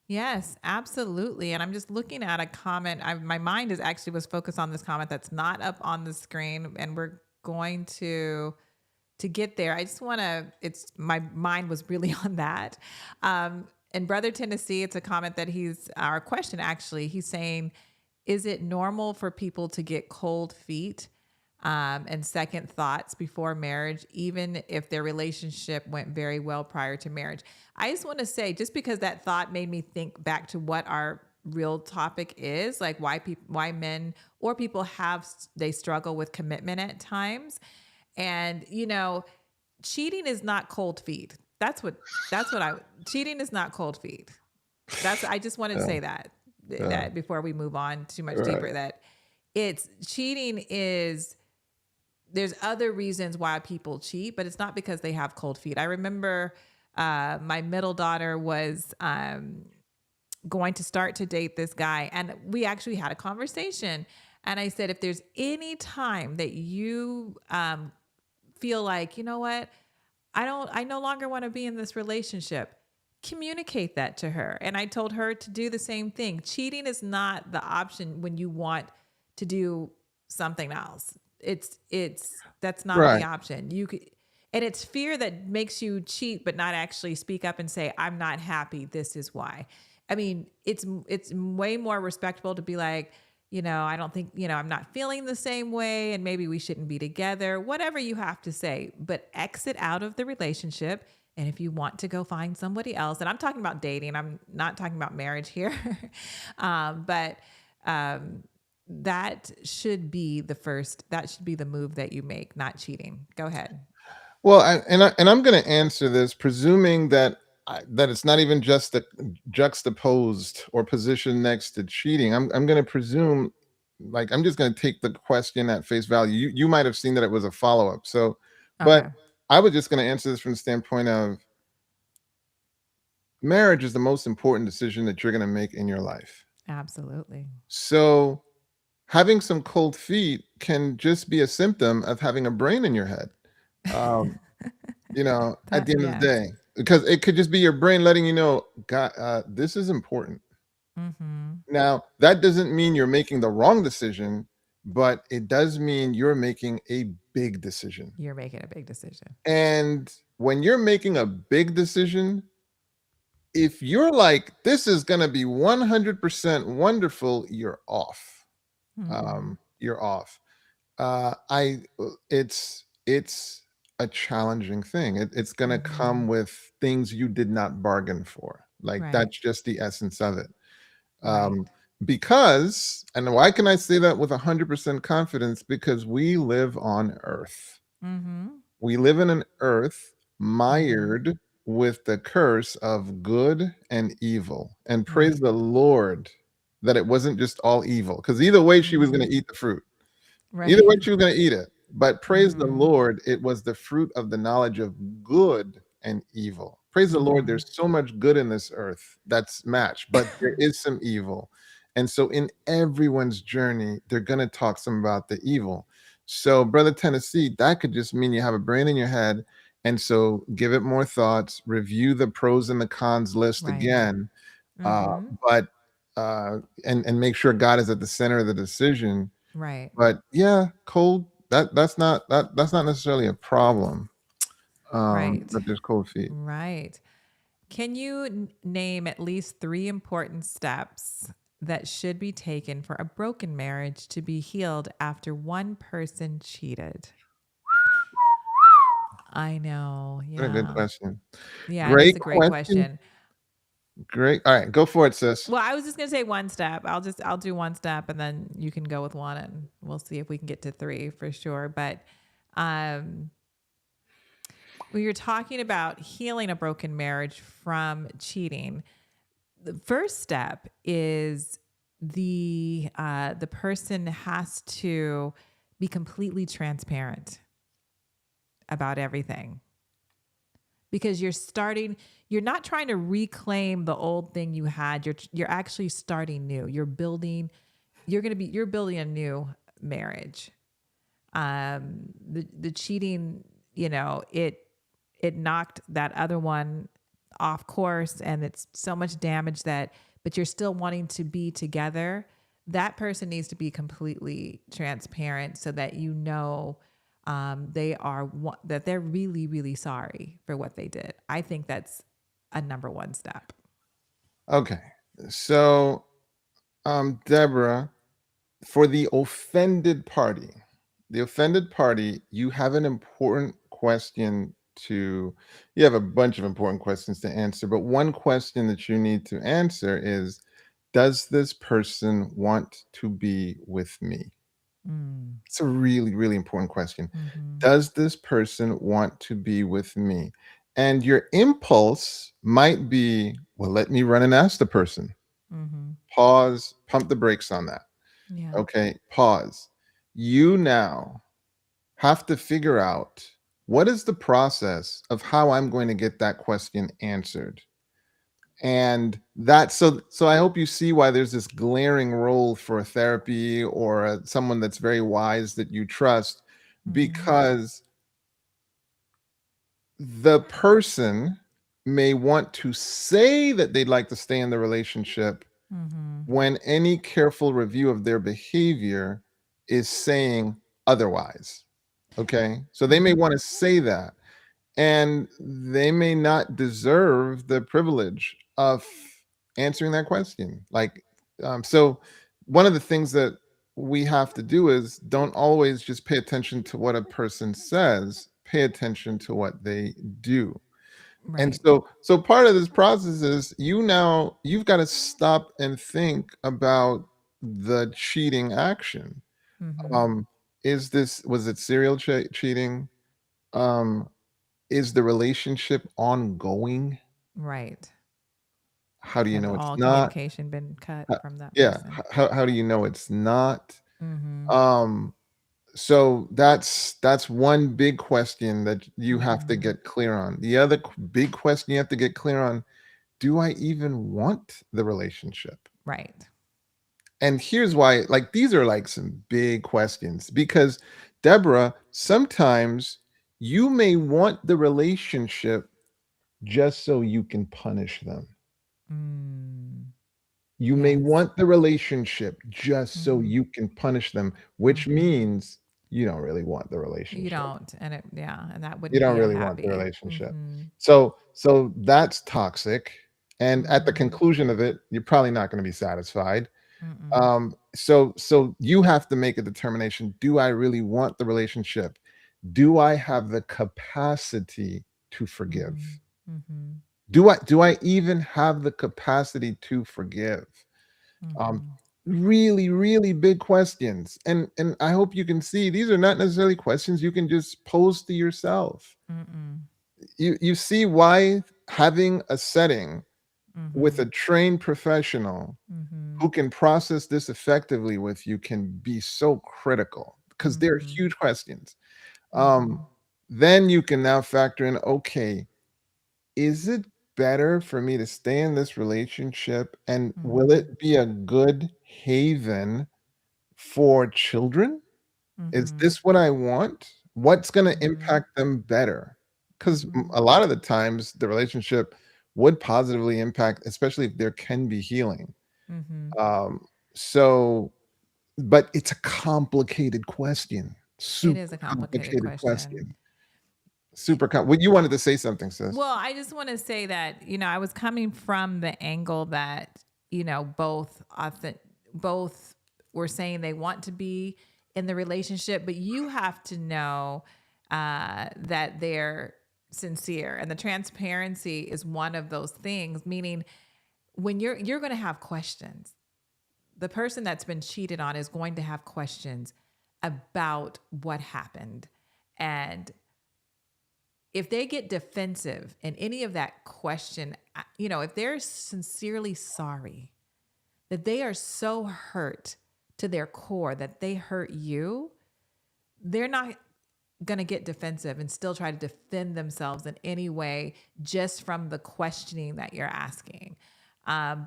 Yes, absolutely. And I'm just looking at a comment. My mind is actually was focused on this comment that's not up on the screen, and we're going to get there. I just want to. It's my mind was really on that. And Brother Tennessee, it's a comment that he's our question actually. He's saying, is it normal for people to get cold feet and second thoughts before marriage, even if their relationship went very well prior to marriage? I just want to say, just because that thought made me think back to what our real topic is, like why men or people they struggle with commitment at times. And cheating is not cold feet. That's what cheating is not cold feet. I just wanted to Yeah, say yeah, that before we move on too much right. deeper, that it's cheating is there's other reasons why people cheat, but it's not because they have cold feet. I remember my middle daughter was going to start to date this guy, and we actually had a conversation. And I said, if there's any time that you feel like, you know what, I no longer want to be in this relationship, communicate that to her. And I told her to do the same thing. Cheating is not the option when you want to do something else. It's that's not the Right. option. You could, and it's fear that makes you cheat but not actually speak up and say, I'm not happy, this is why. I mean, it's way more respectable to be like, I don't think, I'm not feeling the same way and maybe we shouldn't be together, whatever you have to say, but exit out of the relationship. And if you want to go find somebody else, and I'm talking about dating, I'm not talking about marriage here, but that should be that should be the move that you make, not cheating. Go ahead. Well, I'm going to answer this presuming that that it's not even just juxtaposed or positioned next to cheating. I'm going to presume, like, I'm just going to take the question at face value. You might have seen that it was a follow up. So, but Okay. I was just going to answer this from the standpoint of marriage is the most important decision that you're going to make in your life. Absolutely. So, having some cold feet can just be a symptom of having a brain in your head. Um, at That, the end of the yes. day, because it could just be your brain letting you know, God, this is important. Mm-hmm. Now, that doesn't mean you're making the wrong decision, but it does mean you're making a big decision. You're making a big decision. And when you're making a big decision, if you're like, this is going to be 100% wonderful, you're off. Mm-hmm. You're off. I it's a challenging thing. It's going to Mm-hmm. come with things you did not bargain for. Like, Right. that's just the essence of it. Right. Um, because, and why can I say that with 100% confidence? Because we live on Earth. Mm-hmm. We live in an Earth Mm-hmm. mired with the curse of good and evil. And praise Right. the Lord that it wasn't just all evil. Because either way, she was going Mm-hmm. to eat the fruit. Either way, Right. she was going to eat it. But praise the Mm-hmm. Lord, it was the fruit of the knowledge of good and evil. Praise the Lord, Mm-hmm. there's so much good in this earth that's matched, but there is some evil. And so, in everyone's journey, they're going to talk some about the evil. So, Brother Tennessee, that could just mean you have a brain in your head. And so, give it more thoughts, review the pros and the cons list Right. again, uh, Mm-hmm. but and make sure God is at the center of the decision. Right. But yeah, cold, that's not necessarily a problem. Right. But there's cold feet. Right. Can you name at least 3 important steps that should be taken for a broken marriage to be healed after one person cheated? I know. What a good Yeah. question. Yeah, it is Great a great question. question. Great. All right, go for it, sis. Well, I was just going to say one step. I'll do one step and then you can go with one and we'll see if we can get to 3 for sure. But um when you're talking about healing a broken marriage from cheating, the first step is the person has to be completely transparent about everything, because you're not trying to reclaim the old thing you had. You're actually starting new. You're building a new marriage. The cheating, it knocked that other one off course, and it's so much damage but you're still wanting to be together. That person needs to be completely transparent so that that they're really, really sorry for what they did. I think that's a number one step. Okay. So, Deborah, for the offended party, you have an important question you have a bunch of important questions to answer, but one question that you need to answer is, does this person want to be with me? Mm. It's a really, really important question. Mm-hmm. Does this person want to be with me? And your impulse might be, well, let me run and ask the person. Mm-hmm. Pause, pump the brakes on that. Yeah. Okay, pause. You now have to figure out, what is the process of how I'm going to get that question answered. And so I hope you see why there's this glaring role for a therapy or someone that's very wise that you trust, Mm-hmm. because the person may want to say that they'd like to stay in the relationship Mm-hmm. when any careful review of their behavior is saying otherwise. Okay. So they may Mm-hmm. want to say that, and they may not deserve the privilege of answering that question. So one of the things that we have to do is don't always just pay attention to what a person says, pay attention to what they do. And Right. so part of this process is you've got to stop and think about the cheating action. Mm-hmm. Um, was it serial cheating? Um, is the relationship ongoing? Right. How do you Has know it's all not? communication been cut Uh, from that yeah. person? How do you know it's not? Mm-hmm. Um, so that's one big question that you have to Mm-hmm. get clear on. The other big question you have to get clear on: do I even want the relationship? Right. And here's why, like, these are like some big questions because, Deborah, sometimes you may want the relationship just so you can punish them. Mm. You may Yes. want the relationship just so Mm-hmm. you can punish them, which Mm-hmm. means you don't really want the You relationship. don't, and and that You wouldn't don't be a really want the happy. relationship. Mm-hmm. So that's toxic. And at the Mm-hmm. conclusion of it, you're probably not going to be satisfied. Mm-mm. So you have to make a determination. Do I really want the relationship? Do I have the capacity to forgive? Mm-hmm. Mm-hmm. Do I even have the capacity to forgive? Um, Mm-hmm. really, really big questions. And I hope you can see these are not necessarily questions you can just pose to yourself. Mm-mm. You see why having a setting with Mm-hmm. a trained professional Mm-hmm. who can process this effectively with you can be so critical because they're Mm-hmm. huge questions. Um, Mm-hmm. then you can now factor in, okay, is it better for me to stay in this relationship, and will Mm-hmm. it be a good haven for children? Is Mm-hmm. this what I want? What's going to Mm-hmm. impact them better? Because Mm-hmm. a lot of the times the relationship would positively impact, especially if there can be healing. Mm-hmm. Um, so, but it's a complicated question, It super is a complicated complicated question. question, well, you wanted to say something, sis. Well, I just want to say that, I was coming from the angle that, both were saying they want to be in the relationship, but you have to know that they're sincere. And the transparency is one of those things, meaning when you're going to have questions. The person that's been cheated on is going to have questions about what happened. And if they get defensive in any of that question, if they're sincerely sorry, that they are so hurt to their core that they hurt you, they're not going to get defensive and still try to defend themselves in any way just from the questioning that you're asking.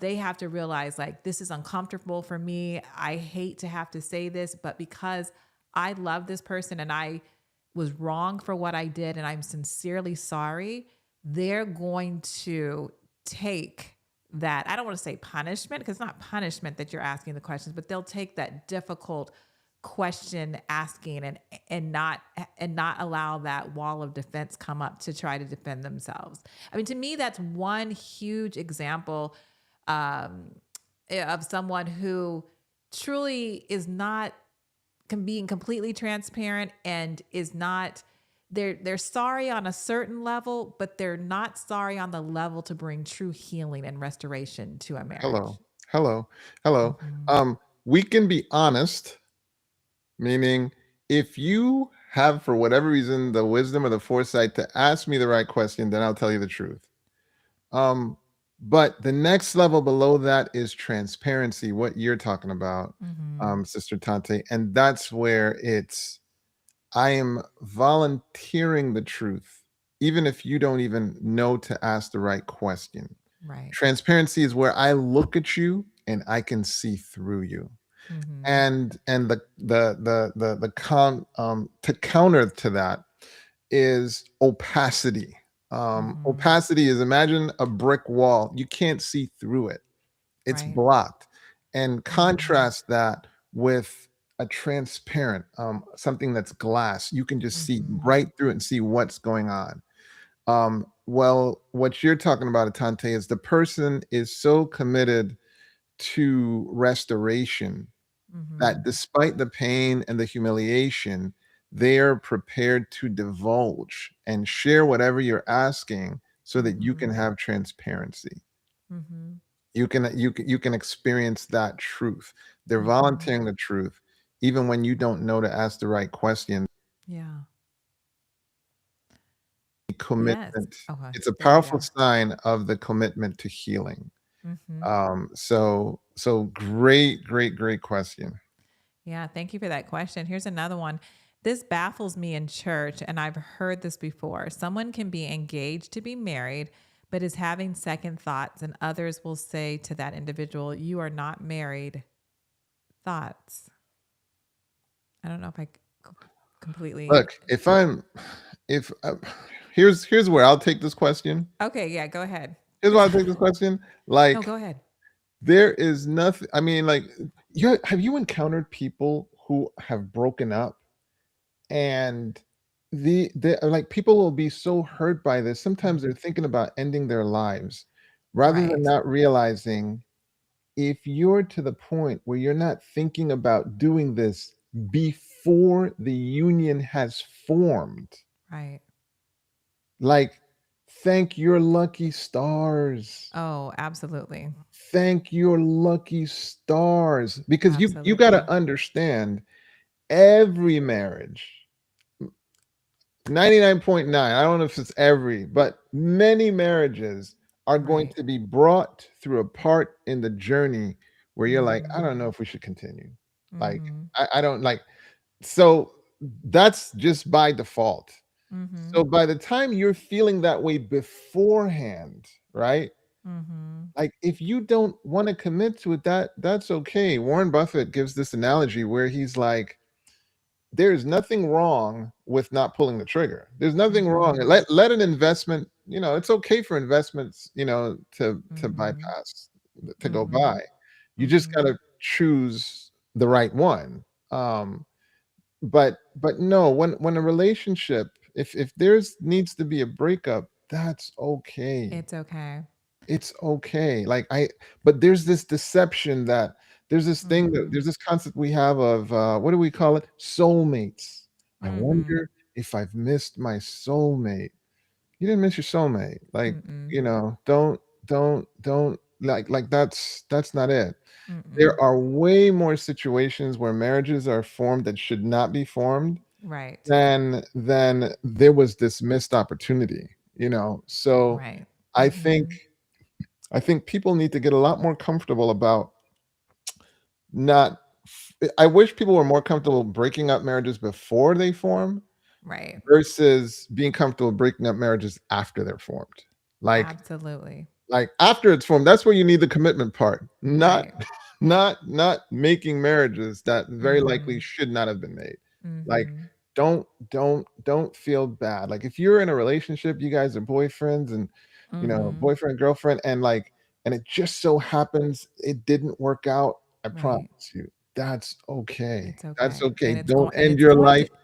They have to realize, like, this is uncomfortable for me. I hate to have to say this, but because I love this person and I was wrong for what I did and I'm sincerely sorry, they're going to take that. I don't want to say punishment because it's not punishment that you're asking the questions, but they'll take that difficult question asking and not allow that wall of defense come up to try to defend themselves. I mean, to me, that's one huge example um, of someone who truly is not being completely transparent and is not. They're sorry on a certain level, but they're not sorry on the level to bring true healing and restoration to a Hello, marriage. hello, hello. Mm-hmm. We can be honest, meaning if you have, for whatever reason, the wisdom or the foresight to ask me the right question, then I'll tell you the truth. Um, but the next level below that is transparency, what you're talking about, Mm-hmm. Sister Tante. And that's where I am volunteering the truth, even if you don't even know to ask the right question. Right. Transparency is where I look at you and I can see through you. Mm-hmm. And to counter to that is opacity. Mm-hmm. Opacity is, imagine a brick wall. You can't see through it. It's Right. blocked. And Mm-hmm. contrast that with a transparent, something that's glass. You can just see Mm-hmm. right through it and see what's going on. Well, what you're talking about, Atante, is the person is so committed to restoration Mm-hmm. that despite the pain and the humiliation, they are prepared to divulge and share whatever you're asking so that you Mm-hmm. can have transparency. Mm-hmm. You can experience that truth. They're Mm-hmm. volunteering the truth even when you don't know to ask the right question. Yeah. Yes. Commitment. Okay. It's a There you powerful go. sign of the commitment to healing. Mm-hmm. So great question. Yeah, thank you for that question. Here's another one. This baffles me in church, and I've heard this before. Someone can be engaged to be married, but is having second thoughts, and others will say to that individual, "You are not married." Thoughts. I don't know if completely. Look, if here's where I'll take this question. Okay, yeah, go ahead. Here's why I'll take this question. No, Like, go ahead. there is nothing. I mean, like, have you encountered people who have broken up, and the like, people will be so hurt by this. Sometimes they're thinking about ending their lives rather than Right, not realizing, if you're to the point where you're not thinking about doing this before the union has formed, right. like, thank your lucky stars. Oh, absolutely. Thank your lucky stars, because you got to Absolutely. understand, every marriage, 99.9, I don't know if it's every, but many marriages are going Right. to be brought through a part in the journey where you're like, I Mm-hmm. don't know if we should continue. Like, Mm-hmm. I don't like, so that's just by default. Mm-hmm. So by the time you're feeling that way beforehand, right? Mm-hmm. Like, if you don't want to commit to it, that's okay. Warren Buffett gives this analogy where he's like, there's nothing wrong with not pulling the trigger. There's nothing wrong. Mm-hmm. Let an investment, it's okay for investments, to Mm-hmm. bypass, to go Mm-hmm. by. You just Mm-hmm. gotta choose the right one. But no, when a relationship, if there's needs to be a breakup, that's okay. It's okay. It's okay. Like, but there's this deception that Mm-hmm. there's this concept we have of, what do we call it? Soulmates. I Mm-hmm. wonder if I've missed my soulmate. You didn't miss your soulmate. Like, Mm-mm. don't, like, that's not it. Mm-mm. There are way more situations where marriages are formed that should not be formed Right. than there was this missed opportunity, So Right. I think Mm-hmm. I think people need to get a lot more comfortable about not I wish people were more comfortable breaking up marriages before they form Right. versus being comfortable breaking up marriages after they're formed. Like Absolutely. like after it's formed, that's where you need the commitment part, not Right. not making marriages that very Mm-hmm. likely should not have been made. Like, Mm-hmm. don't feel bad. Like, if you're in a relationship, you guys are boyfriends and, Mm-hmm. boyfriend, girlfriend, and, like, and it just so happens it didn't work out, I Right. promise you, that's okay. It's That's okay. okay. Don't end It's your going life. to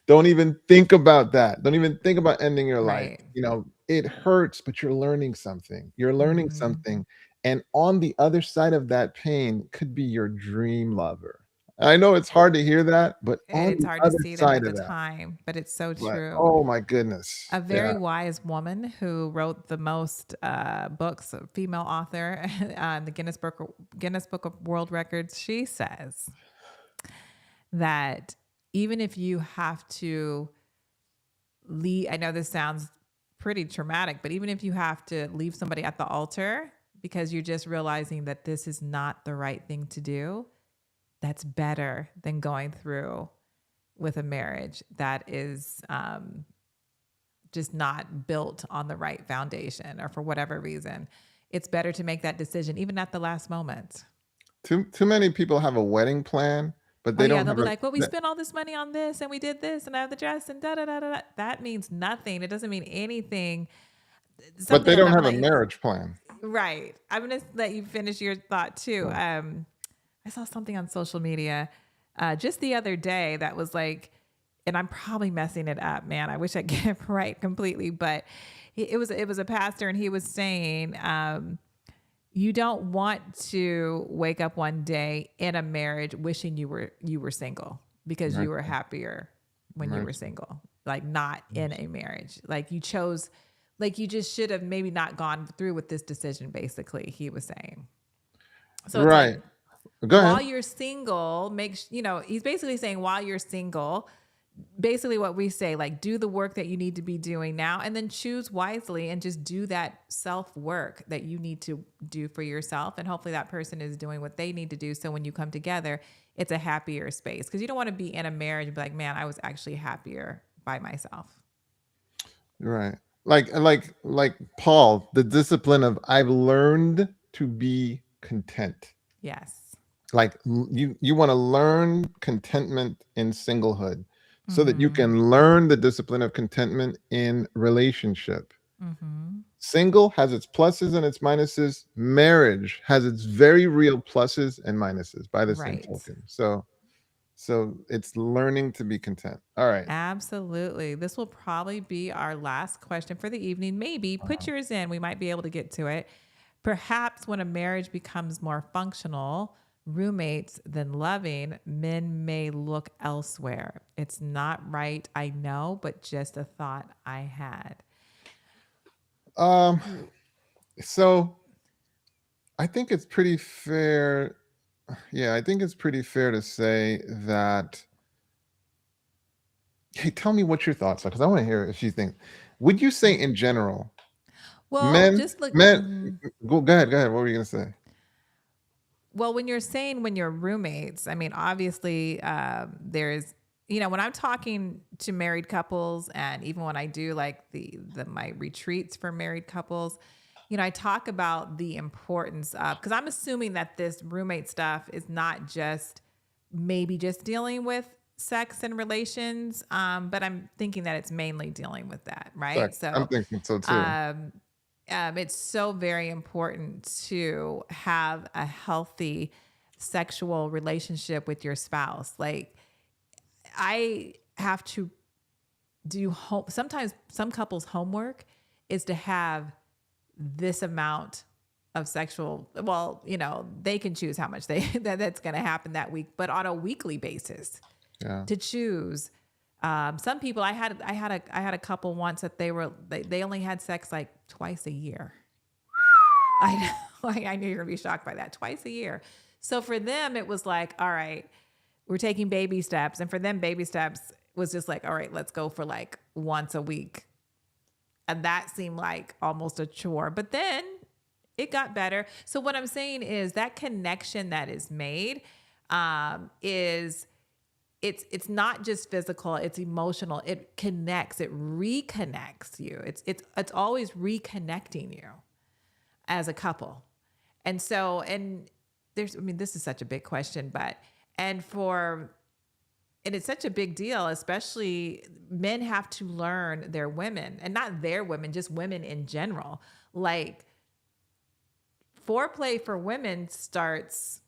Don't even think about that. Don't even think about ending your life. right. It hurts, but you're learning something. You're learning Mm-hmm. something. And on the other side of that pain could be your dream lover. I know it's hard to hear that, but on It's the hard to other see that side at of the that, time, but it's so like, true. oh my goodness. A Yeah. very wise woman who wrote the most books, a female author, on the Guinness Book of World Records. She says that even if you have to leave, I know this sounds pretty traumatic, but even if you have to leave somebody at the altar because you're just realizing that this is not the right thing to do, that's better than going through with a marriage that is just not built on the right foundation or for whatever reason. It's better to make that decision even at the last moment. Too many people have a wedding plan, but Oh they yeah, don't they'll have be a like, "Well, we spent all this money on this, and we did this, and I have the dress, and da da da da." That means nothing. It doesn't mean anything But something they that don't I'm have a like, marriage plan. right. I'm gonna let you finish your thought too. Right. I saw something on social media just the other day that was like, and I'm probably messing it up, man. I wish I get it right completely, but it was a pastor, and he was saying, you don't want to wake up one day in a marriage wishing you were single because you were Mercy, happier when you were mercy, single, like not in mercy. a marriage. Like you chose, like you just should have maybe not gone through with this decision, basically, he was saying. So it's like Right. Go while ahead. you're single, he's basically saying while you're single, basically what we say, like do the work that you need to be doing now and then choose wisely and just do that self work that you need to do for yourself, and hopefully that person is doing what they need to do, so when you come together it's a happier space, because you don't want to be in a marriage and be like, man, I was actually happier by myself. Right. Like Paul, the discipline of I've learned to be content. Yes. Like you want to learn contentment in singlehood so that you Mm-hmm. can learn the discipline of contentment in relationship. Mm-hmm. Single has its pluses and its minuses. Marriage has its very real pluses and minuses by the same Right. token. So it's learning to be content. All right. Absolutely. This will probably be our last question for the evening. Maybe put yours in. We might be able to get to it. Perhaps when a marriage becomes more functional, roommates than loving, men may look elsewhere. It's not right, I know, but just a thought I had. Um so I think it's pretty fair. Yeah, I think it's pretty fair to say that. Hey, tell me what your thoughts are, because I want to hear if you think. Would you say in general, Well, men, just look. men, Mhm. go ahead. What were you gonna say? Well, when you're saying when you're roommates, I mean, obviously, there's, when I'm talking to married couples, and even when I do like the my retreats for married couples, I talk about the importance of, because I'm assuming that this roommate stuff is not just maybe just dealing with sex and relations, but I'm thinking that it's mainly dealing with that, right? Sex. I'm So, thinking so too. um, it's so very important to have a healthy sexual relationship with your spouse. Like, I have to do home. Sometimes some couples' homework is to have this amount of sexual. Well, they can choose how much that's going to happen that week, but on a weekly basis Yeah. to choose. Some people, I had a couple once that they only had sex like twice a year. I know. Like, I knew you were gonna be shocked by that. Twice a year. So for them, it was like, all right, we're taking baby steps. And for them, baby steps was just like, all right, let's go for like once a week. And that seemed like almost a chore. But then it got better. So what I'm saying is that connection that is made, is it's not just physical, it's emotional. It connects, it reconnects you. It's always reconnecting you as a couple. And so, and this is such a big question, but, and for, and it's such a big deal, especially men have to learn their women, and not their women, just women in general. Like, foreplay for women starts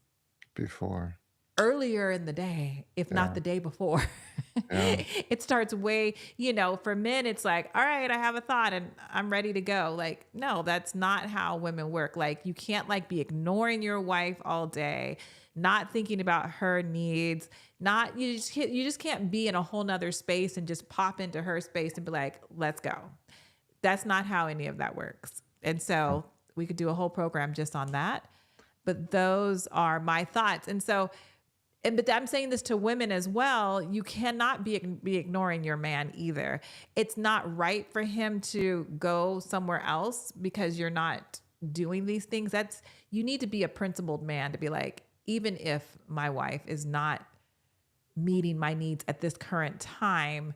Before. earlier in the day, if not Yeah. the day before. Yeah. It starts way, for men, it's like, all right, I have a thought and I'm ready to go. Like, no, that's not how women work. Like, you can't like be ignoring your wife all day, not thinking about her needs, not, you just can't be in a whole nother space and just pop into her space and be like, let's go. That's not how any of that works. And so we could do a whole program just on that. But those are my thoughts. And so, but I'm saying this to women as well. You cannot be ignoring your man either. It's not right for him to go somewhere else because you're not doing these things. You need to be a principled man to be like, even if my wife is not meeting my needs at this current time,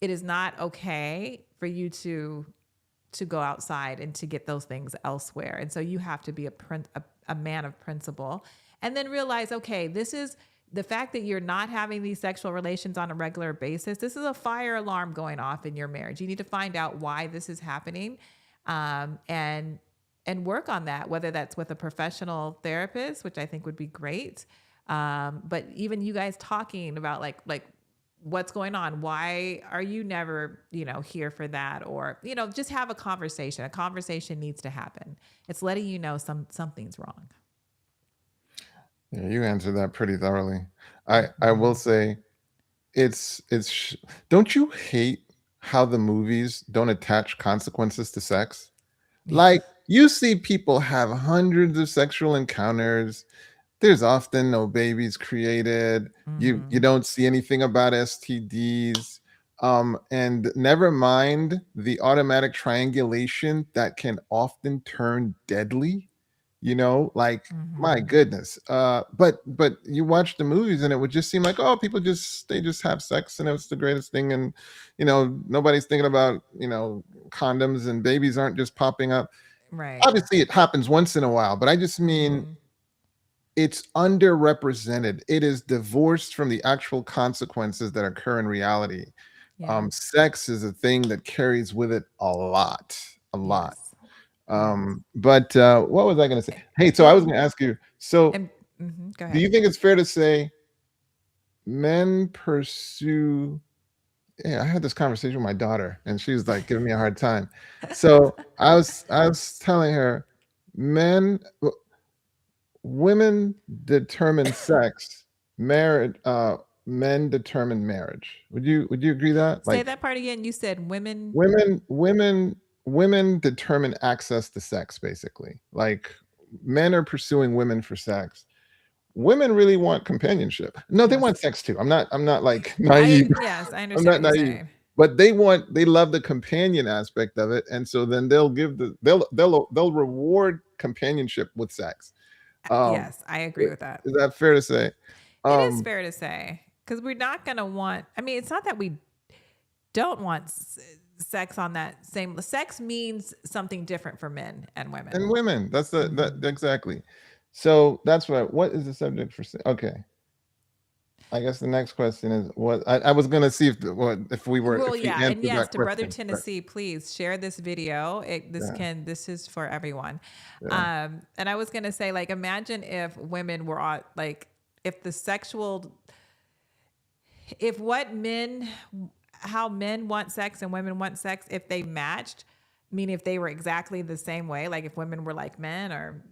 it is not okay for you to go outside and to get those things elsewhere. And so you have to be a man of principle, and then realize, okay, this is the fact that you're not having these sexual relations on a regular basis. This is a fire alarm going off in your marriage. You need to find out why this is happening. and work on that, whether that's with a professional therapist, which I think would be great. But even you guys talking about like what's going on, why are you never here for that, or just have a conversation. A conversation needs to happen. It's letting something's wrong. Yeah, you answered that pretty thoroughly. I will say don't you hate how the movies don't attach consequences to sex? Like, you see people have hundreds of sexual encounters. There's often no babies created. You don't see anything about STDs. And never mind the automatic triangulation that can often turn deadly. Like, my goodness. But you watch the movies and it would just seem like, oh, people they just have sex and it's the greatest thing, and nobody's thinking about condoms, and babies aren't just popping up. Right. Obviously it happens once in a while, but I just mean it's underrepresented. It is divorced from the actual consequences that occur in reality. Yeah. Sex is a thing that carries with it a lot. Yes. But what was I going to say? Hey, so I was going to ask you, so Go do ahead. you think it's fair to say men pursue yeah, I had this conversation with my daughter and she was like giving me a hard time. So I was telling her women determine sex, marriage, men determine marriage. Would you agree that? Say Like, that part again. You said women. women determine access to sex, basically. Like, men are pursuing women for sex. Women really want companionship. No, they Yes. want sex too. I'm not like naive. Yes, I I'm understand not what you're naive. saying. But they love the companion aspect of it, and so then they'll reward companionship with sex. Yes, I agree with that. Is that fair to say? It is fair to say, because we're not going to want, I mean, it's not that we don't want sex on that same, sex means something different for men and women. And women. That's that exactly. So that's what is the subject for? Okay. I guess the next question is what I was gonna see if we were Well, if we yeah, and answered yes, that to Brother question. Tennessee, please share this video. This is for everyone. Yeah. And I was gonna say, like, imagine if women were on, like, if the sexual, if what men, how men want sex and women want sex, if they matched, meaning if they were exactly the same way, like if women were like men, or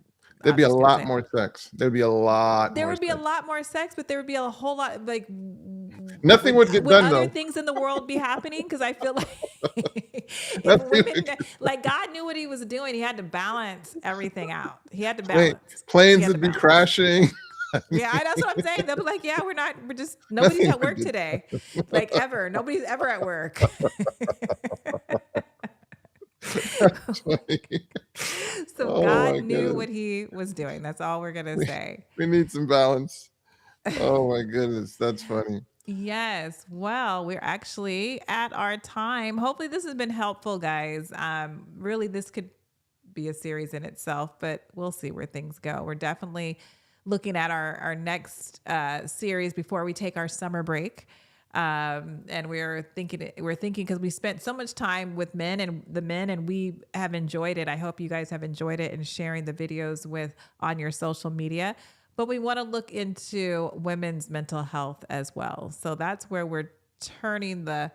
There'd I'm be a just gonna lot say, more sex. There'd be a lot there more would be a sex. lot more sex, but there would be a whole lot, like, Nothing would get would done other though. things in the world be happening? Because I feel like if Nothing women, would get- like, God knew what he was doing, he had to balance everything out. He had to Wait, balance. He planes had to would be balance. crashing. Yeah, that's what I'm saying. They'll be like, yeah, we're just, nobody's Nothing at would work get today. Like, ever. Nobody's ever at work. So Oh God my knew goodness. what he was doing. That's all we're going to say. We need some balance. Oh my goodness, that's funny. Yes. Well, we're actually at our time. Hopefully this has been helpful, guys. Really, this could be a series in itself, but we'll see where things go. We're definitely looking at our next series before we take our summer break. And we're thinking because we spent so much time with men and we have enjoyed it. I hope you guys have enjoyed it and sharing the videos on your social media. But we want to look into women's mental health as well. So that's where we're turning the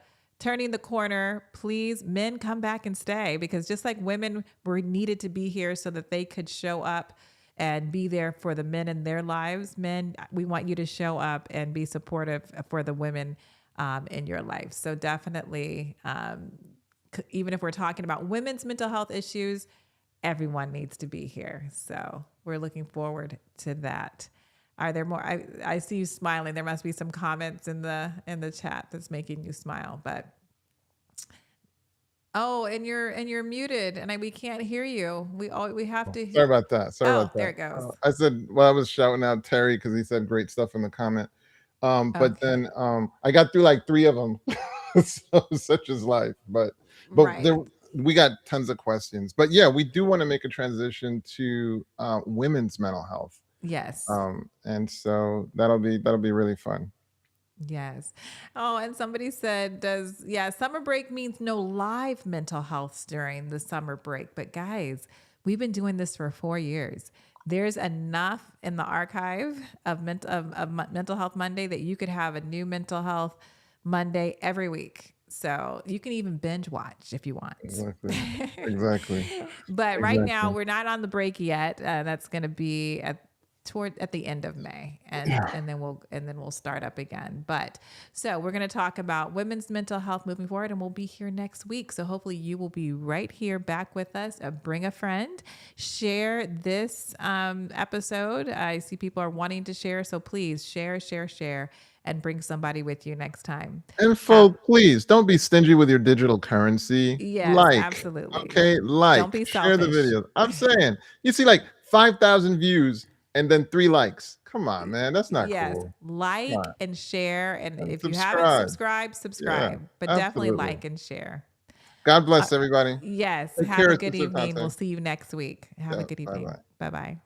corner. Please, men, come back and stay, because just like women were needed to be here so that they could show up and be there for the men in their lives. Men, we want you to show up and be supportive for the women in your life. So definitely, even if we're talking about women's mental health issues, everyone needs to be here. So we're looking forward to that. Are there more? I see you smiling. There must be some comments in the chat that's making you smile. But and you're muted, and we can't hear you. We have to. Sorry about that. There it goes. I said, well, I was shouting out Terry because he said great stuff in the comment. But then I got through like 3 of them. So such is life. But Right. we got tons of questions. But yeah, we do want to make a transition to women's mental health. Yes. And so that'll be really fun. Yes. Oh, and somebody said, summer break means no live mental health during the summer break. But guys, we've been doing this for 4 years. There's enough in the archive of, Mental Health Monday that you could have a new Mental Health Monday every week. So you can even binge watch if you want. Exactly. Exactly. But right now, Exactly. we're not on the break yet. That's going to be at the end of May, and then we'll start up again. But so we're going to talk about women's mental health moving forward, and we'll be here next week. So hopefully you will be right here back with us. Bring a friend, share this episode. I see people are wanting to share, so please share, and bring somebody with you next time. And Have folks, please don't be stingy with your digital currency. Yes, Like, absolutely. okay, Don't like, be share the selfish. video. I'm saying, you see like 5,000 views and then 3 likes. Come on, man, that's not Yes, cool. Come like on, and share. And and if you haven't subscribe. subscribed, Yeah, subscribe, but definitely absolutely. like and share. God Uh, bless everybody. yes, Take have care, a good Sister evening. We'll Tante. see you next week. Have a Yeah, good bye evening. bye. Bye bye.